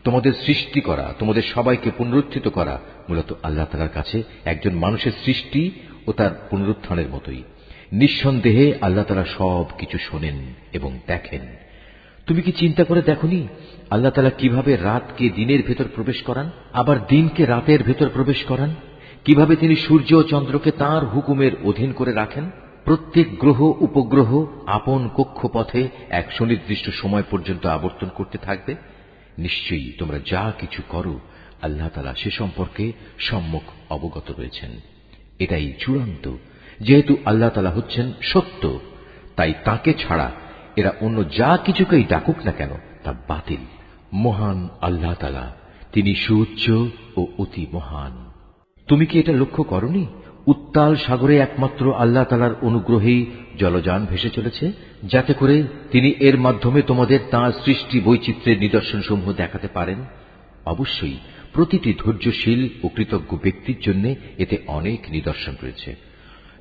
তোমাদের সৃষ্টি করা, তোমাদের সবাইকে পুনরুত্থিত করা মূলত আল্লাহ তাআলার কাছে একজন মানুষের সৃষ্টি ও তার পুনরুত্থানের মতোই। নিঃসন্দেহে আল্লাহ তাআলা সব কিছু শোনেন এবং দেখেন। তুমি কি চিন্তা করে দেখোনি আল্লাহ তাআলা কিভাবে রাতকে দিনের ভেতর প্রবেশ করান, আবার দিনকে রাতের ভেতর প্রবেশ করান? কিভাবে তিনি সূর্য ও চন্দ্রকে তাঁর হুকুমের অধীন করে রাখেন? প্রত্যেক গ্রহ উপগ্রহ আপন কক্ষপথে এক সুনির্দিষ্ট সময় পর্যন্ত আবর্তন করতে থাকবে। নিশ্চয়ই তোমরা যা কিছু করো আল্লাহ তাআলা সে সম্পর্কে সম্যক অবগত রয়েছেন। এটাই চূড়ান্ত। যেহেতু আল্লাহ তাআলা হচ্ছেন সত্য, তাই তাকে ছাড়া এরা অন্য যা কিছুকেই ডাকুক না কেন তা বাতিল। মহান আল্লাহ তাআলা, তিনি সুউচ্চ ও অতি মহান। তুমি কি এটা লক্ষ্য করনি উত্তাল সাগরে একমাত্র আল্লাহ তাআলার অনুগ্রহেই জলযান ভেসে চলেছে, যাতে করে তিনি এর মাধ্যমে তোমাদের তাঁর সৃষ্টি বৈচিত্র্যের নিদর্শনসমূহ দেখাতে পারেন? অবশ্যই প্রতিটি ধৈর্যশীল ও কৃতজ্ঞ ব্যক্তির জন্য এতে অনেক নিদর্শন রয়েছে।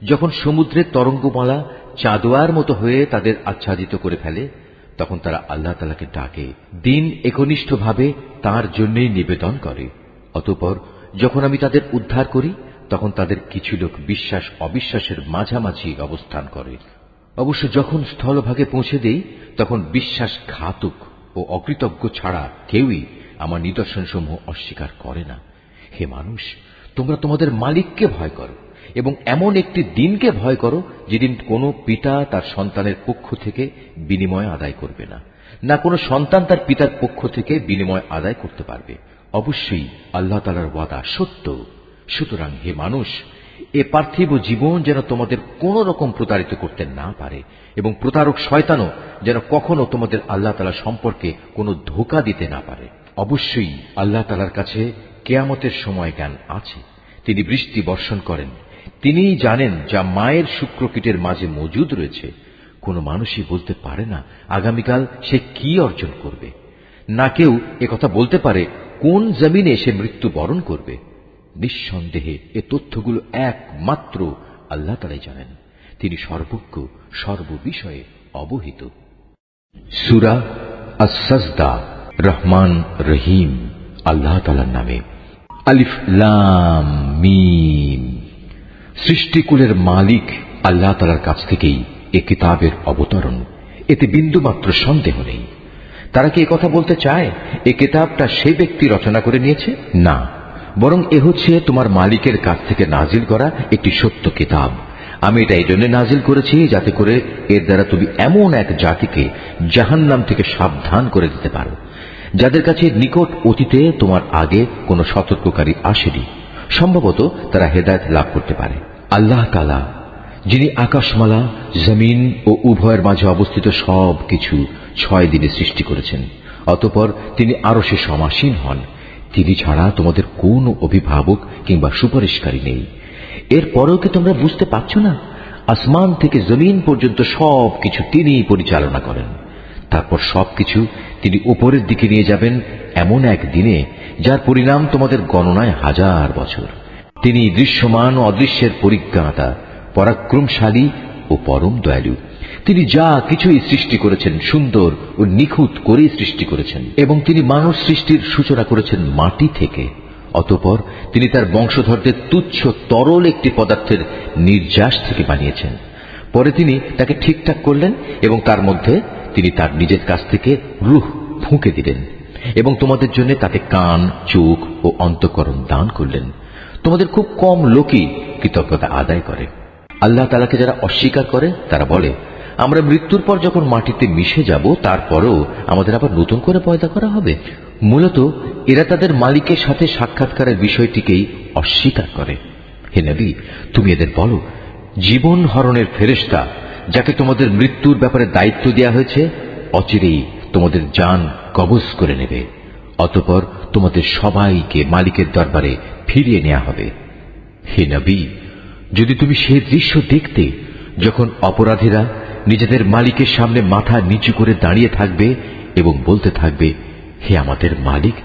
যখন সমুদ্রের তরঙ্গমালা চাঁদোয়ার মতো হয়ে তাদের আচ্ছাদিত করে ফেলে, তখন তারা আল্লাহ তাআলাকে ডাকে, দিন একনিষ্ঠভাবে তাঁর জন্যই নিবেদন করে। অতঃপর যখন আমি তাদের উদ্ধার করি, তখন তাদের কিছু লোক বিশ্বাস অবিশ্বাসের মাঝামাঝি অবস্থান করে। অবশ্য যখন স্থলভাগে পৌঁছে দেই, তখন বিশ্বাসঘাতক ও অকৃতজ্ঞ ছাড়া কেউই আমার নিদর্শনসমূহ অস্বীকার করে না। হে মানুষ, তোমরা তোমাদের মালিককে ভয় করো এবং এমন একটি দিনকে ভয় করো যেদিন কোনো পিতা তার সন্তানের পক্ষ থেকে বিনিময় আদায় করবে না, না কোনো সন্তান তার পিতার পক্ষ থেকে বিনিময় আদায় করতে পারবে। অবশ্যই আল্লাহ তাআলার ওয়াদা সত্য। সুতরাং হে মানুষ, এ পার্থিব জীবন যেন তোমাদের কোন রকম প্রতারিত করতে না পারে, এবং প্রতারক শয়তানও যেন কখনো তোমাদের আল্লাহ তাআলা সম্পর্কে কোনো ধোঁকা দিতে না পারে। অবশ্যই আল্লাহ তাআলার কাছে কিয়ামতের সময় জ্ঞান আছে। তিনি বৃষ্টি বর্ষণ করেন, তিনিই জানেন যা মায়ের শুক্রকীটের মাঝে মজুদ রয়েছে। কোনো মানুষই বলতে পারে না আগামীকাল সে কি অর্জন করবে, না কেউ একথা বলতে পারে কোন জমিনে সে মৃত্যু বরণ করবে। নিঃসন্দেহে এ তথ্যগুলো একমাত্র আল্লাহ তাআলাই জানেন। তিনি সর্বজ্ঞ, সর্ববিষয়ে অবহিত। সূরা আস-সাজদা, রহমান রহিম আল্লাহ তাআলার নামে। আলিফ লাম মিম। সৃষ্টিকুলের মালিক আল্লাহ তাআলার কাছ থেকেই এ কিতাবের অবতরণ, এতে বিন্দুমাত্র সন্দেহ নেই। তারা কি কথা বলতে চায় এ কিতাবটা সে ব্যক্তি রচনা করে নিয়েছে? না, বরং এ হচ্ছে তোমার মালিকের কাছ থেকে নাজিল করা একটি সত্য কিতাব। আমি এটা এই জন্য নাজিল করেছি যাতে করে এর দ্বারা তুমি এমন এক জাতিকে জাহান্নাম থেকে সাবধান করে দিতে পারো যাদের কাছে নিকট অতীতে তোমার আগে কোনো সতর্ককারী আসেনি। সম্ভবত তারা হেদায়েত লাভ করতে পারে। আল্লাহ তাআলা যিনি আকাশমালা, জমিন ও উভয়ের মাঝে অবস্থিত সব কিছু 6 দিনে সৃষ্টি করেছেন, অতঃপর তিনি আরশে সমাসীন হন। তিনি ছাড়া তোমাদের কোন অভিভাবক কিংবা সুপারিশকারী নেই। এরপরেও কি তোমরা বুঝতে পারছো না? আসমান থেকে জমিন পর্যন্ত সব কিছু তিনিই পরিচালনা করেন। তারপর সবকিছু তিনি উপরের দিকে নিয়ে যাবেন এমন এক দিনে যার পরিণাম তোমাদের গণনায় 1000 বছর। তিনি দৃশ্যমান ও অদৃশ্যের পরিজ্ঞাতা, পরাক্রমশালী ও পরম দয়ালু। তিনি যা কিছুই সৃষ্টি করেছেন সুন্দর ও নিখুঁত করেই সৃষ্টি করেছেন, এবং তিনি মানব সৃষ্টির সূচনা করেছেন মাটি থেকে। অতঃপর তিনি তার বংশধরদের তুচ্ছ তরল একটি পদার্থের নির্যাস থেকে বানিয়েছেন। পরে তিনি তাকে ঠিকঠাক করলেন এবং তার মধ্যে তিনি তার নিজের কাছ থেকে রূহ ফুঁকে দিলেন, এবং তোমাদের জন্য তাতে কান, চোখ ও অন্তঃকরণ দান করলেন। তোমাদের খুব কম লোকই কৃতজ্ঞতা আদায় করে। আল্লাহ তাআলাকে যারা অস্বীকার করে তারা বলে, আমরা মৃত্যুর পর যখন মাটিতে মিশে যাব তারপরেও আমাদের আবার নতুন করে পয়দা করা হবে। মূলত এরা তাদের মালিকের সাথে সাক্ষাৎকারের বিষয়টিকেই অস্বীকার করে। হে নবী, তুমি এদের বলো, জীবন হরণের ফেরেশতা যাকে তোমাদের মৃত্যুর ব্যাপারে দায়িত্ব দেওয়া হয়েছে অচিরেই তোমাদের জান কবজ করে নেবে। অতঃপর তোমাদের সবাইকে মালিকের দরবারে ফিরিয়ে নেওয়া হবে। হে নবী, যদি তুমি সেই দৃশ্য দেখতে যখন অপরাধীরা নিজেদের মালিকের সামনে মাথা নিচু করে দাঁড়িয়ে থাকবে এবং বলতে থাকবে, হে আমাদের মালিক,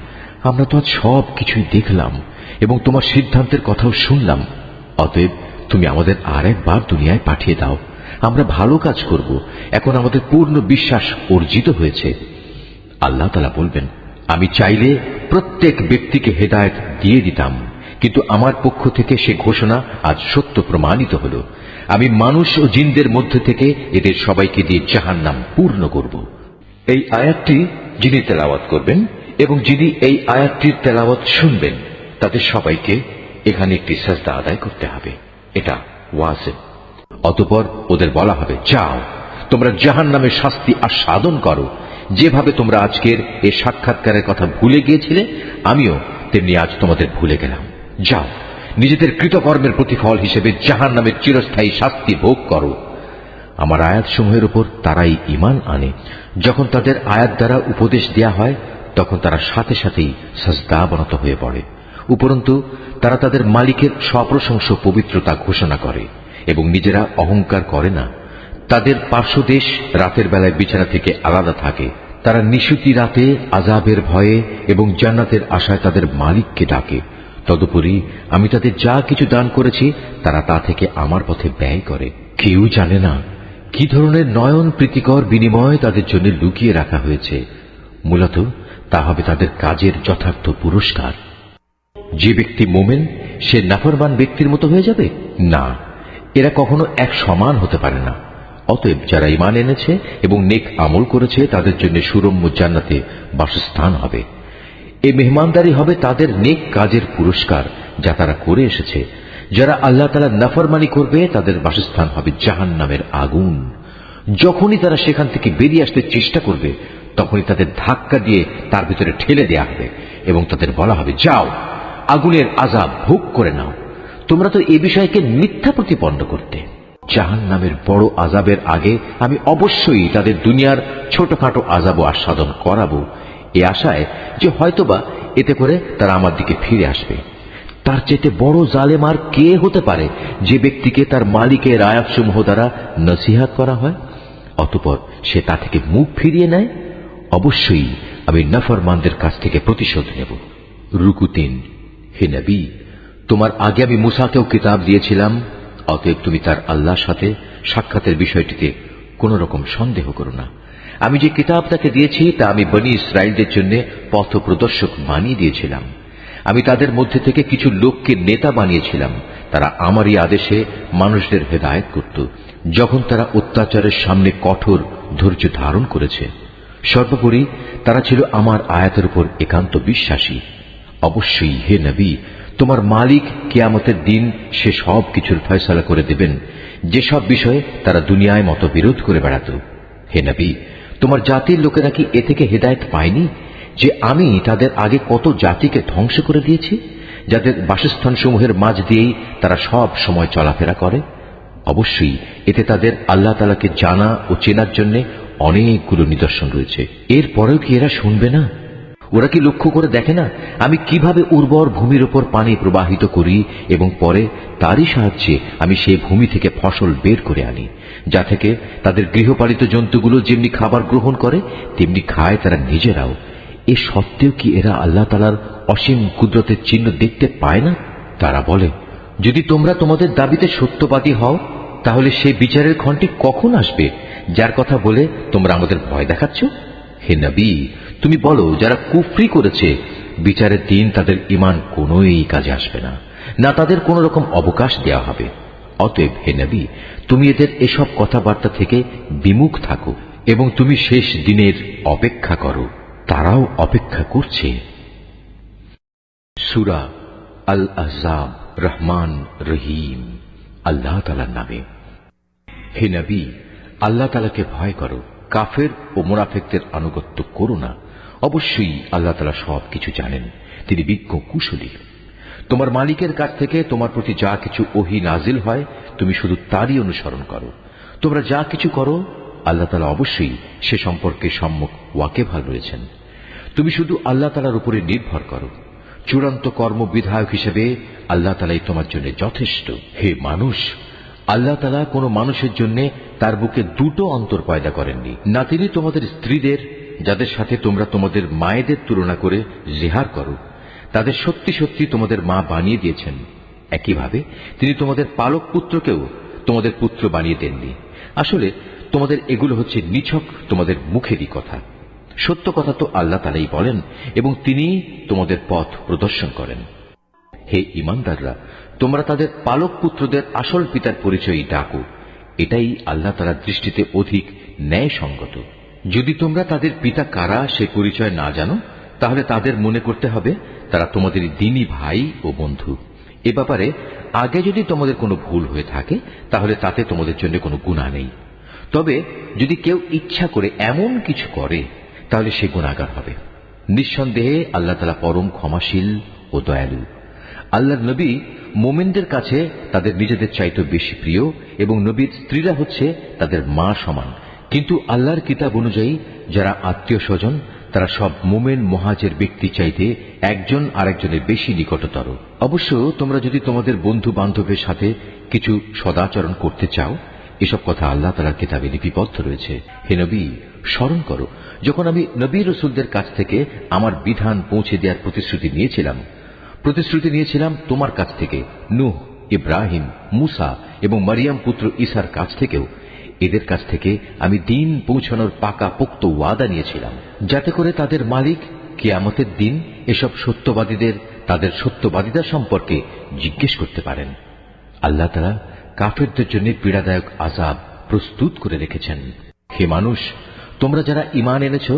আমরা তো আজ সব কিছুই দেখলাম এবং তোমার সিদ্ধান্তের কথাও শুনলাম। অতএব তুমি আমাদের আর একবার দুনিয়ায় পাঠিয়ে দাও, আমরা ভালো কাজ করব। এখন আমাদের পূর্ণ বিশ্বাস অর্জিত হয়েছে। আল্লাহ তাআলা বলবেন, আমি চাইলে প্রত্যেক ব্যক্তিকে হেদায়েত দিয়ে দিতাম, কিন্তু আমার পক্ষ থেকে সে ঘোষণা আজ সত্য প্রমাণিত হল। আমি মানুষ ও জিনদের মধ্যে থেকে এদের সবাইকে দিয়ে জাহান্নাম পূর্ণ করব। এই আয়াতটি যিনি তেলাওয়াত করবেন এবং যিনি এই আয়াতটির তেলাওয়াত শুনবেন তাদের সবাইকে এখানে একটি সাজদা আদায় করতে হবে। এটা ওয়াজিব। অতঃপর ওদের বলা হবে, যাও তোমরা জাহান্নামের শাস্তি আস্বাদন করো। যেভাবে তোমরা আজকের এই সাক্ষাৎকারের কথা ভুলে গিয়েছিলে, আমিও তেমনি আজ তোমাদের ভুলে গেলাম। যাও নিজেদের কৃতকর্মের প্রতিফল হিসেবে জাহান্নামের চিরস্থায়ী শাস্তি ভোগ করো। আমার আয়াতসমূহের উপর তারাই ঈমান আনে। যখন তাদের আয়াত দ্বারা উপদেশ দেয়া হয় তখন তারা সাথে সাথেই সাজদাবনত হয়ে পড়ে। উপরন্তু তারা তাদের মালিকের সপ্রশংস পবিত্রতা ঘোষণা করে এবং নিজেরা অহংকার করে না। তাদের পার্শ্বদেশ রাতের বেলায় বিছানা থেকে আলাদা থাকে। তারা নিশুতি রাতে আযাবের ভয়ে এবং জান্নাতের আশায় তাদের মালিককে ডাকে। তদুপরি আমি তাদের যা কিছু দান করেছি তারা তা থেকে আমার পথে ব্যয় করে। কেউ জানে না কি ধরনের নয়ন প্রীতিকর বিনিময় তাদের জন্য লুকিয়ে রাখা হয়েছে। মূলত তা হবে তাদের কাজের যথার্থ পুরস্কার। যে ব্যক্তি মোমেন সে নাফরমান ব্যক্তির মতো হয়ে যাবে? না, এরা কখনো এক সমান হতে পারে না। অতএব যারা ঈমান এনেছে এবং নেক আমল করেছে তাদের জন্য সুরম্য জান্নাতে বাসস্থান হবে। এই মেহমানদারি হবে তাদের নেক কাজের পুরস্কার যা তারা করে এসেছে। যারা আল্লাহ তাআলার নাফরমানি করবে তাদের বাসস্থান হবে জাহান্নামের আগুন। যখনই তারা সেখান থেকে বেরিয়ে আসতে চেষ্টা করবে তখনই তাদের ধাক্কা দিয়ে তার ভিতরে ঠেলে দেয়া হবে এবং তাদের বলা হবে, যাও আগুনের আযাব ভোগ করে নাও। তোমরা তো এ বিষয়কে মিথ্যা প্রতিপন্ন করতে। জাহান্নামের বড় আযাবের আগে আমি অবশ্যই তাদের দুনিয়ার ছোটখাটো আযাবও আস্বাদন করাবো, এ আশায় যে হয়তোবা এতে করে তারা আমার দিকে ফিরে আসবে। তার চেয়ে বড় জালেম আর কে হতে পারে যে ব্যক্তিকে তার মালিকের আয়াতসমূহ দ্বারা নসিহত করা হয়, অতঃপর সে তা থেকে মুখ ফিরিয়ে নেয়। অবশ্যই আমি নাফরমানদের কাছ থেকে প্রতিশোধ নেব। রুকু ৩। হে নবী, তোমার আগে আমি মুসাকেও কিতাব দিয়েছিলাম, অতএব তুমি তার আল্লাহর সাথে সাক্ষাতের বিষয়টিতে কোন রকম সন্দেহ করো না। আমি যে কিতাব তাকে দিয়েছি তা আমি বনী ইসরায়েলদের জন্য পথ প্রদর্শক বানিয়ে দিয়েছিলাম। আমি তাদের মধ্যে থেকে কিছু লোককে নেতা বানিয়েছিলাম, তারা আমারই আদেশে মানুষদের হেদায়েত করত যখন তারা অত্যাচারের সামনে কঠোর ধৈর্য ধারণ করেছে। সর্বোপরি তারা ছিল আমার আয়াতের উপর একান্ত বিশ্বাসী। অবশ্যই হে নবী, তোমার মালিক কিয়ামতের দিন সে সব কিছুর ফয়সালা করে দেবেন যেসব বিষয়ে তারা দুনিয়ায় মতবিরোধ করে বেড়াত। হে নবী, তোমার জাতির লোকেরা কি এ থেকে হেদায়েত পায়নি যে আমি তাদের আগে কত জাতিকে ধ্বংস করে দিয়েছি, যাদের বাসস্থান সমূহের মাঝ দিয়েই তারা সব সময় চলাফেরা করে? অবশ্যই এতে তাদের আল্লাহ তাআলাকে জানা ও চেনার জন্য অনেকগুলো নিদর্শন রয়েছে। এরপরেও কি এরা শুনবে না? ওরা কি লক্ষ্য করে দেখে না আমি কিভাবে উর্বর ভূমির উপর পানি প্রবাহিত করি এবং পরে তারই সাহায্যে আমি সেই ভূমি থেকে ফসল বের করে আনি, যা থেকে তাদের গৃহপালিত জন্তুগুলো যেমনি খাবার গ্রহণ করে তেমনি খায় তারা নিজেরাও। এ সত্ত্বেও কি এরা আল্লাহ তাআলার অসীম কুদরতের চিহ্ন দেখতে পায় না? তারা বলে, যদি তোমরা তোমাদের দাবিতে সত্যবাদী হও তাহলে সেই বিচারের ক্ষণটি কখন আসবে যার কথা বলে তোমরা আমাদের ভয় দেখাচ্ছ? হে নবী, তুমি বলো, যারা কুফরি করেছে বিচারের দিন তাদের ঈমান কোনোই কাজে আসবে না, না তাদের কোন রকম অবকাশ দেওয়া হবে। অতএব হে নবী, তুমি এদের এসব কথাবার্তা থেকে বিমুখ থাকো এবং তুমি শেষ দিনের অপেক্ষা করো। তারাও অপেক্ষা করছে। সূরা আল আহজাব, রহমান রহিম। আল্লাহ তাআলার নামে। হে নবী, আল্লাহ তাআলাকে ভয় করো, কাফের ও মুনাফিকদের আনুগত্য করো না। অবশ্যই আল্লাহ তাআলা সবকিছু জানেন, তিনি বিজ্ঞ কুশলী। তোমার মালিকের কাছ থেকে তোমার প্রতি যা কিছু ওহী নাজিল হয় তুমি শুধু তারই অনুসরণ করো। তোমরা যা কিছু করো আল্লাহ তাআলা অবশ্যই সে সম্পর্কে সম্যক ওয়াকিবহাল রয়েছেন। তুমি শুধু আল্লাহ তাআলার উপরে নির্ভর করো। চূড়ান্ত কর্মবিধায়ক হিসেবে আল্লাহ তাআলাই তোমার জন্য যথেষ্ট। হে মানুষ, আল্লাহ তাআলা কোন মানুষের জন্য তার বুকে দুটো অন্তর পয়দা করেননি, না তিনি তোমাদের স্ত্রীদের যাদের সাথে তোমরা তোমাদের মায়েদের তুলনা করে জিহার করো তাদের সত্যি সত্যি তোমাদের মা বানিয়ে দিয়েছেন। একইভাবে তিনি তোমাদের পালক পুত্রকেও তোমাদের পুত্র বানিয়ে দেননি। আসলে তোমাদের এগুলো হচ্ছে নিছক তোমাদের মুখেরই কথা। সত্য কথা তো আল্লাহ তাআলাই বলেন এবং তিনি তোমাদের পথ প্রদর্শন করেন। হে ঈমানদাররা, তোমরা তাদের পালক পুত্রদের আসল পিতার পরিচয় ডাকো, এটাই আল্লাহ তাআলার দৃষ্টিতে অধিক ন্যায়সঙ্গত। যদি তোমরা তাদের পিতা কারা সে পরিচয় না জানো তাহলে তাদের মনে করতে হবে তারা তোমাদের দ্বীনী ভাই ও বন্ধু। এ ব্যাপারে আগে যদি তোমাদের কোনো ভুল হয়ে থাকে তাহলে তাতে তোমাদের জন্য কোনো গুনাহ নেই। তবে যদি কেউ ইচ্ছা করে এমন কিছু করে তাহলে সে গুনাহগার হবে। নিঃসন্দেহে আল্লাহ তাআলা পরম ক্ষমাশীল ও দয়ালু। আল্লাহর নবী মুমিনদের কাছে তাদের নিজেদের চাইতে বেশি প্রিয় এবং নবীর স্ত্রীরা হচ্ছে তাদের মা সমান। কিন্তু আল্লাহর কিতাব অনুযায়ী যারা আত্মীয় স্বজন তারা সব মুমিন মুহাজির ব্যক্তি চাইতে একজন আরেকজনের বেশি নিকটতর। অবশ্য তোমরা যদি তোমাদের বন্ধু বান্ধবের সাথে কিছু সদাচরণ করতে চাও, এসব কথা আল্লাহ তাআলার কিতাবে লিপিবদ্ধ রয়েছে। হে নবী, স্মরণ করো যখন আমি নবী রাসূলদের কাছ থেকে আমার বিধান পৌঁছে দেওয়ার প্রতিশ্রুতি নিয়েছিলাম তোমার কাছ থেকে, নূহ, ইব্রাহিম, মূসা এবং মারিয়াম পুত্র ঈসার কাছ থেকেও। এদের কাছ থেকে আমি দ্বীন পৌঁছানোর পাকা পোক্ত ওয়াদা নিয়েছিলাম, যাতে করে তাদের মালিক কিয়ামতের দিন এসব সত্যবাদীদের তাদের সত্যবাদিতা সম্পর্কে জিজ্ঞেস করতে পারেন। আল্লাহ তাআলা কাফেরদের জন্য পীড়াদায়ক আযাব প্রস্তুত করে রেখেছেন। হে মানুষ, তোমরা যারা ঈমান এনেছ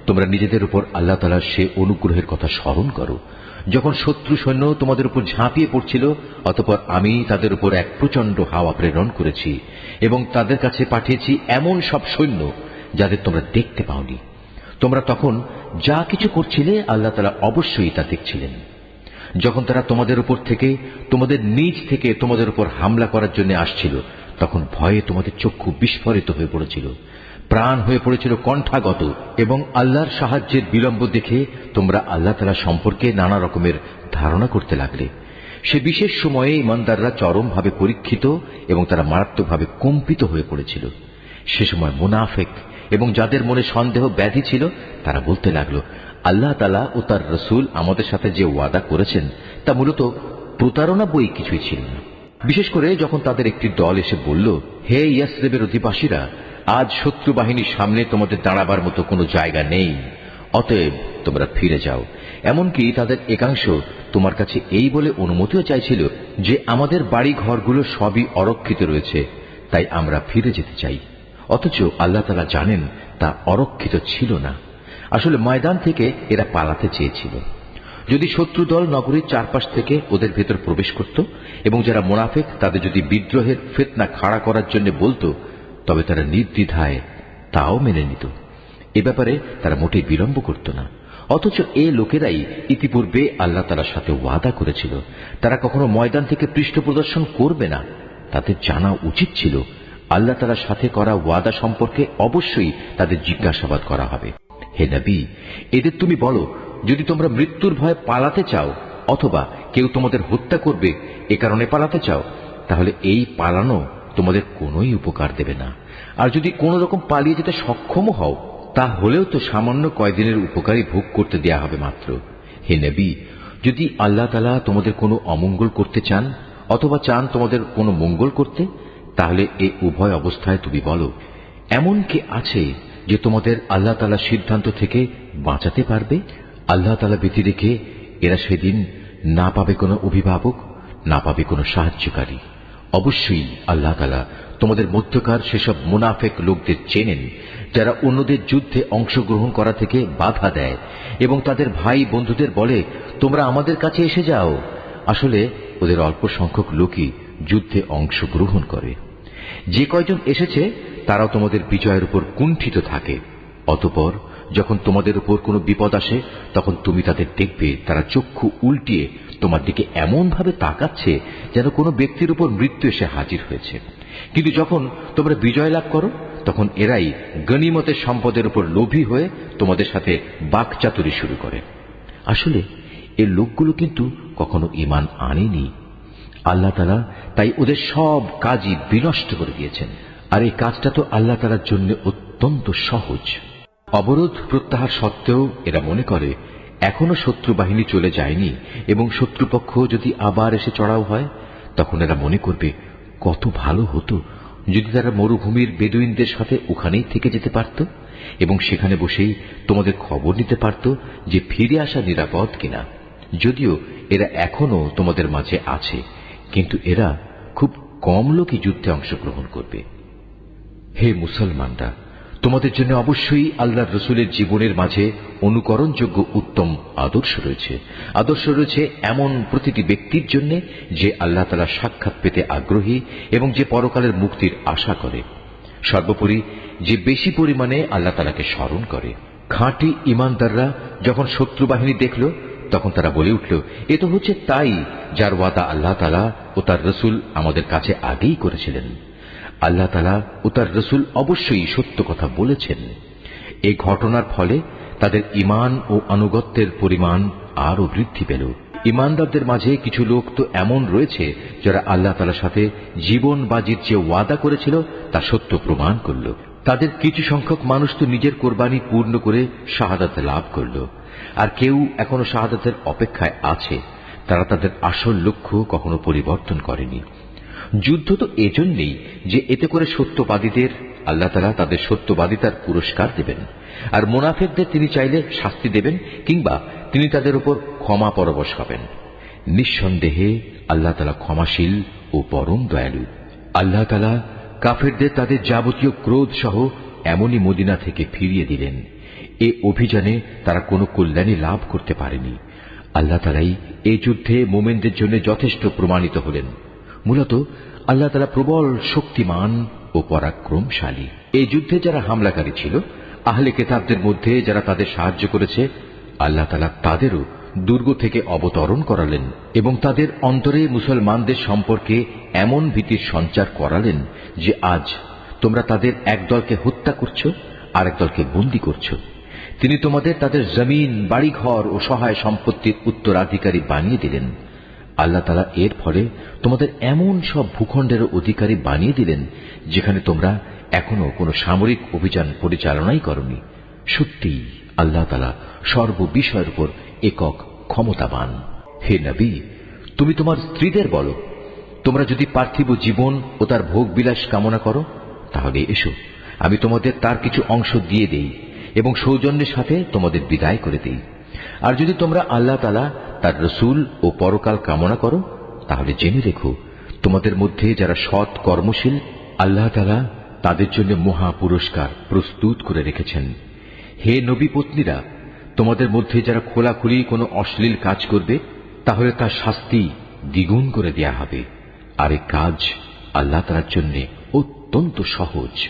তোমরা নিজেদের উপর আল্লাহ তাআলার সে অনুগ্রহের কথা স্মরণ করো যখন শত্রু সৈন্য তোমাদের উপর ঝাঁপিয়ে পড়ছিল, অতঃপর আমি তাদের উপর এক প্রচন্ড হাওয়া প্রেরণ করেছি এবং তাদের কাছে পাঠিয়েছি এমন সব সৈন্য যাদের তোমরা দেখতে পাওনি। তোমরা তখন যা কিছু করছিলে আল্লাহ তাআলা অবশ্যই তা দেখছিলেন। যখন তারা তোমাদের উপর থেকে, তোমাদের নিজ থেকে তোমাদের উপর হামলা করার জন্য আসছিল, তখন ভয়ে তোমাদের চক্ষু বিস্ফোরিত হয়ে পড়েছিল, প্রাণ হয়ে পড়েছিল কণ্ঠাগত, এবং আল্লাহর সাহায্যের বিলম্ব দেখে তোমরা আল্লাহ তাআলা সম্পর্কে নানা রকমের ধারণা করতে লাগলে। সে বিশেষ সময়ে ইমানদাররা চরমভাবে পরীক্ষিত এবং তারা মারাত্মকভাবে কম্পিত হয়ে পড়েছিল। সে সময় মুনাফিক এবং যাদের মনে সন্দেহ ব্যাধি ছিল, তারা বলতে লাগলো, আল্লাহ তাআলা ও তার রাসূল আমাদের সাথে যে ওয়াদা করেছেন তা মূলত প্রতারণা বই কিছুই ছিল না। বিশেষ করে যখন তাদের একটি দল এসে বলল, হে ইয়াসরিবের অধিবাসীরা, আজ শত্রু বাহিনীর সামনে তোমাদের দাঁড়াবার মতো কোনো জায়গা নেই, অতএব তোমরা ফিরে যাও। এমনকি তাদের একাংশ তোমার কাছে এই বলে অনুমতিও চাইছিল যে আমাদের বাড়ি ঘরগুলো সবই অরক্ষিত রয়েছে, তাই আমরা ফিরে যেতে চাই। অথচ আল্লাহ তাআলা জানেন তা অরক্ষিত ছিল না। আসলে ময়দান থেকে এরা পালাতে চেয়েছিল। যদি শত্রু দল নগরীর চারপাশ থেকে ওদের ভেতর প্রবেশ করত এবং যারা মুনাফিক তাদের যদি বিদ্রোহের ফিতনা খাড়া করার জন্য বলতো, তবে তারা নির্দ্বিধায় তাও মেনে নিত। এ ব্যাপারে তারা মোটেই বিলম্ব করত না। অথচ এ লোকেরাই ইতিপূর্বে আল্লাহ তাআলার সাথে ওয়াদা করেছিল তারা কখনো ময়দান থেকে পৃষ্ঠ প্রদর্শন করবে না। তাদের জানা উচিত ছিল আল্লাহ তাআলার সাথে করা ওয়াদা সম্পর্কে অবশ্যই তাদের জিজ্ঞাসাবাদ করা হবে। হে নবী, এদের তুমি বলো, যদি তোমরা মৃত্যুর ভয়ে পালাতে চাও অথবা কেউ তোমাদের হত্যা করবে এ কারণে পালাতে চাও, তাহলে এই পালানো তোমাদের কোনোই উপকার দেবে না। আর যদি কোন রকম পালিয়ে যেতে সক্ষম হও, তাহলেও তো সামান্য কয়দিনের উপকারই ভোগ করতে দেয়া হবে মাত্র। হে নবী, যদি আল্লাহ তাআলা তোমাদের কোনো অমঙ্গল করতে চান অথবা চান তোমাদের কোনো মঙ্গল করতে, তাহলে এই উভয় অবস্থায় তুমি বলো, এমন কে আছে যে তোমাদের আল্লাহ তাআলার সিদ্ধান্ত থেকে বাঁচাতে পারবে? আল্লাহ তাআলা ব্যতী রেখে এরা সেদিন না পাবে কোনো অভিভাবক, না পাবে কোনো সাহায্যকারী। অবশ্যই আল্লাহ তাআলা তোমাদের মধ্যকার সেসব মুনাফিক লোকদের চেনেন, যারা অন্যদের যুদ্ধে অংশগ্রহণ করা থেকে বাধা দেয় এবং তাদের ভাই বন্ধুদের বলে, তোমরা আমাদের কাছে এসে যাও। আসলে ওদের অল্প সংখ্যক লোকই যুদ্ধে অংশগ্রহণ করে। যে কয়জন এসেছে তারাও তোমাদের বিজয়ের উপর কুণ্ঠিত থাকে। অতঃপর যখন তোমাদের উপর কোনো বিপদ আসে, তখন তুমি তাদের দেখবে তারা চক্ষু উল্টিয়ে তোমার দিকে এমন ভাবে তাকাচ্ছে যেন কোনো ব্যক্তির উপর মৃত্যু এসে হাজির হয়েছে। কিন্তু যখন তোমরা বিজয় লাভ করো, তখন এরাই গনিমতের সম্পদের উপর লোভী হয়ে তোমাদের সাথে বাকচাতুরি শুরু করে। আসলে এর লোকগুলো কিন্তু কখনো ঈমান আনেনি। আল্লাহ তাআলা তাই ওদের সব কাজই বিনষ্ট করে দিয়েছেন। আর এই কাজটা তো আল্লাহ তাআলার জন্য অত্যন্ত সহজ। অবরোধ প্রত্যাহার সত্ত্বেও এরা মনে করে এখনো শত্রু বাহিনী চলে যায়নি এবং শত্রুপক্ষ যদি আবার এসে চড়াও হয়, তখন এরা মনে করবে কত ভালো হতো যদি তারা মরুভূমির বেদুইনদের সাথে ওখানেই থেকে যেতে পারত এবং সেখানে বসেই তোমাদের খবর নিতে পারত যে ফিরে আসা নিরাপদ কিনা। যদিও এরা এখনো তোমাদের মাঝে আছে, কিন্তু এরা খুব কম লোকই যুদ্ধে অংশগ্রহণ করবে। হে মুসলমানরা, তোমাদের জন্য অবশ্যই আল্লাহর রাসূলের জীবনের মাঝে অনুকরণযোগ্য উত্তম আদর্শ রয়েছে। আদর্শ রয়েছে এমন প্রতিটি ব্যক্তির জন্য যে আল্লাহ তাআলার সাক্ষাৎ পেতে আগ্রহী এবং যে পরকালের মুক্তির আশা করে। সর্বোপরি যে বেশি পরিমাণে আল্লাহ তাআলাকে স্মরণ করে। খাঁটি ঈমানদাররা যখন শত্রু বাহিনী দেখল, তখন তারা বলে উঠল, এ তো হচ্ছে তাই যার ওয়াদা আল্লাহ তাআলা ও তার রাসূল আমাদের কাছে আগেই করেছিলেন। আল্লাহ তাআলা ও তার রাসূল অবশ্যই সত্য কথা বলেছেন। এই ঘটনার ফলে তাদের ঈমান ও আনুগত্যের পরিমাণ আরও বৃদ্ধি পেল। ঈমানদারদের মাঝে কিছু লোক তো এমন রয়েছে যারা আল্লাহ তাআলার সাথে জীবন বাজির যে ওয়াদা করেছিল তা সত্য প্রমাণ করল। তাদের কিছু সংখ্যক মানুষ তো নিজের কোরবানি পূর্ণ করে শাহাদাত লাভ করল, আর কেউ এখনো শাহাদাতের অপেক্ষায় আছে। তারা তাদের আসল লক্ষ্য কখনো পরিবর্তন করেনি। যুদ্ধ তো এজন্যই যে এতে করে সত্যবাদীদের আল্লাহ তাআলা তাদের সত্যবাদিতার পুরস্কার দেবেন, আর মুনাফিকদের তিনি চাইলে শাস্তি দেবেন কিংবা তিনি তাদের উপর ক্ষমা পরবশ হবেন। নিঃসন্দেহে আল্লাহ তাআলা ক্ষমাশীল ও পরম দয়ালু। আল্লাহ তাআলা কাফেরদের তাদের যাবতীয় ক্রোধ সহ এমনই মদিনা থেকে ফিরিয়ে দিলেন। এ অভিযানে তারা কোনো কল্যাণী লাভ করতে পারেনি। আল্লাহ তাআলাই এই যুদ্ধে মুমিনদের জন্য যথেষ্ট প্রমাণিত হলেন। মূলত আল্লাহ তাআলা প্রবল শক্তিমান ও পরাক্রমশালী। এই যুদ্ধে যারা হামলাকারী ছিল, আহলে কিতাবদের মধ্যে যারা তাদের সাহায্য করেছে, আল্লাহ তাআলা তাদেরও দুর্গ থেকে অবতরণ করালেন এবং তাদের অন্তরে মুসলমানদের সম্পর্কে এমন ভীতির সঞ্চার করালেন যে আজ তোমরা তাদের একদলকে হত্যা করছো আর একদলকে বন্দী করছো। তিনি তোমাদের তাদের জমিন, বাড়িঘর ও সহায় সম্পত্তির উত্তরাধিকারী বানিয়ে দিলেন। আল্লাহ তাআলা এর ফলে তোমাদের এমন সব ভূখণ্ডের অধিকারী বানিয়ে দিলেন যেখানে তোমরা এখনো কোনো সামরিক অভিযান পরিচালনাই করনি। সত্যিই আল্লাহ তাআলা সর্ববিষয়ের উপর একক ক্ষমতাবান। হে নবী, তুমি তোমার স্ত্রীদের বলো, তোমরা যদি পার্থিব জীবন ও তার ভোগ বিলাস কামনা করো তাহলে এসো, আমি তোমাদের তার কিছু অংশ দিয়ে দেই এবং সৌজন্যের সাথে তোমাদের বিদায় করে দেই। আর যদি তোমরা আল্লাহ তাআলা, তার রসুল ও পরকাল কামনা করো তাহলে জেনে রেখো, তোমাদের মধ্যে যারা সৎ কর্মশীল আল্লাহ তাআলা তাদের জন্য মহা পুরস্কার প্রস্তুত করে রেখেছেন। হে নবী পত্নীরা, তোমাদের মধ্যে যারা খোলাখুলি কোনো অশ্লীল কাজ করবে তাহলে তার শাস্তি দ্বিগুণ করে দেয়া হবে। আর এই কাজ আল্লাহ তাআলার জন্য অত্যন্ত সহজ।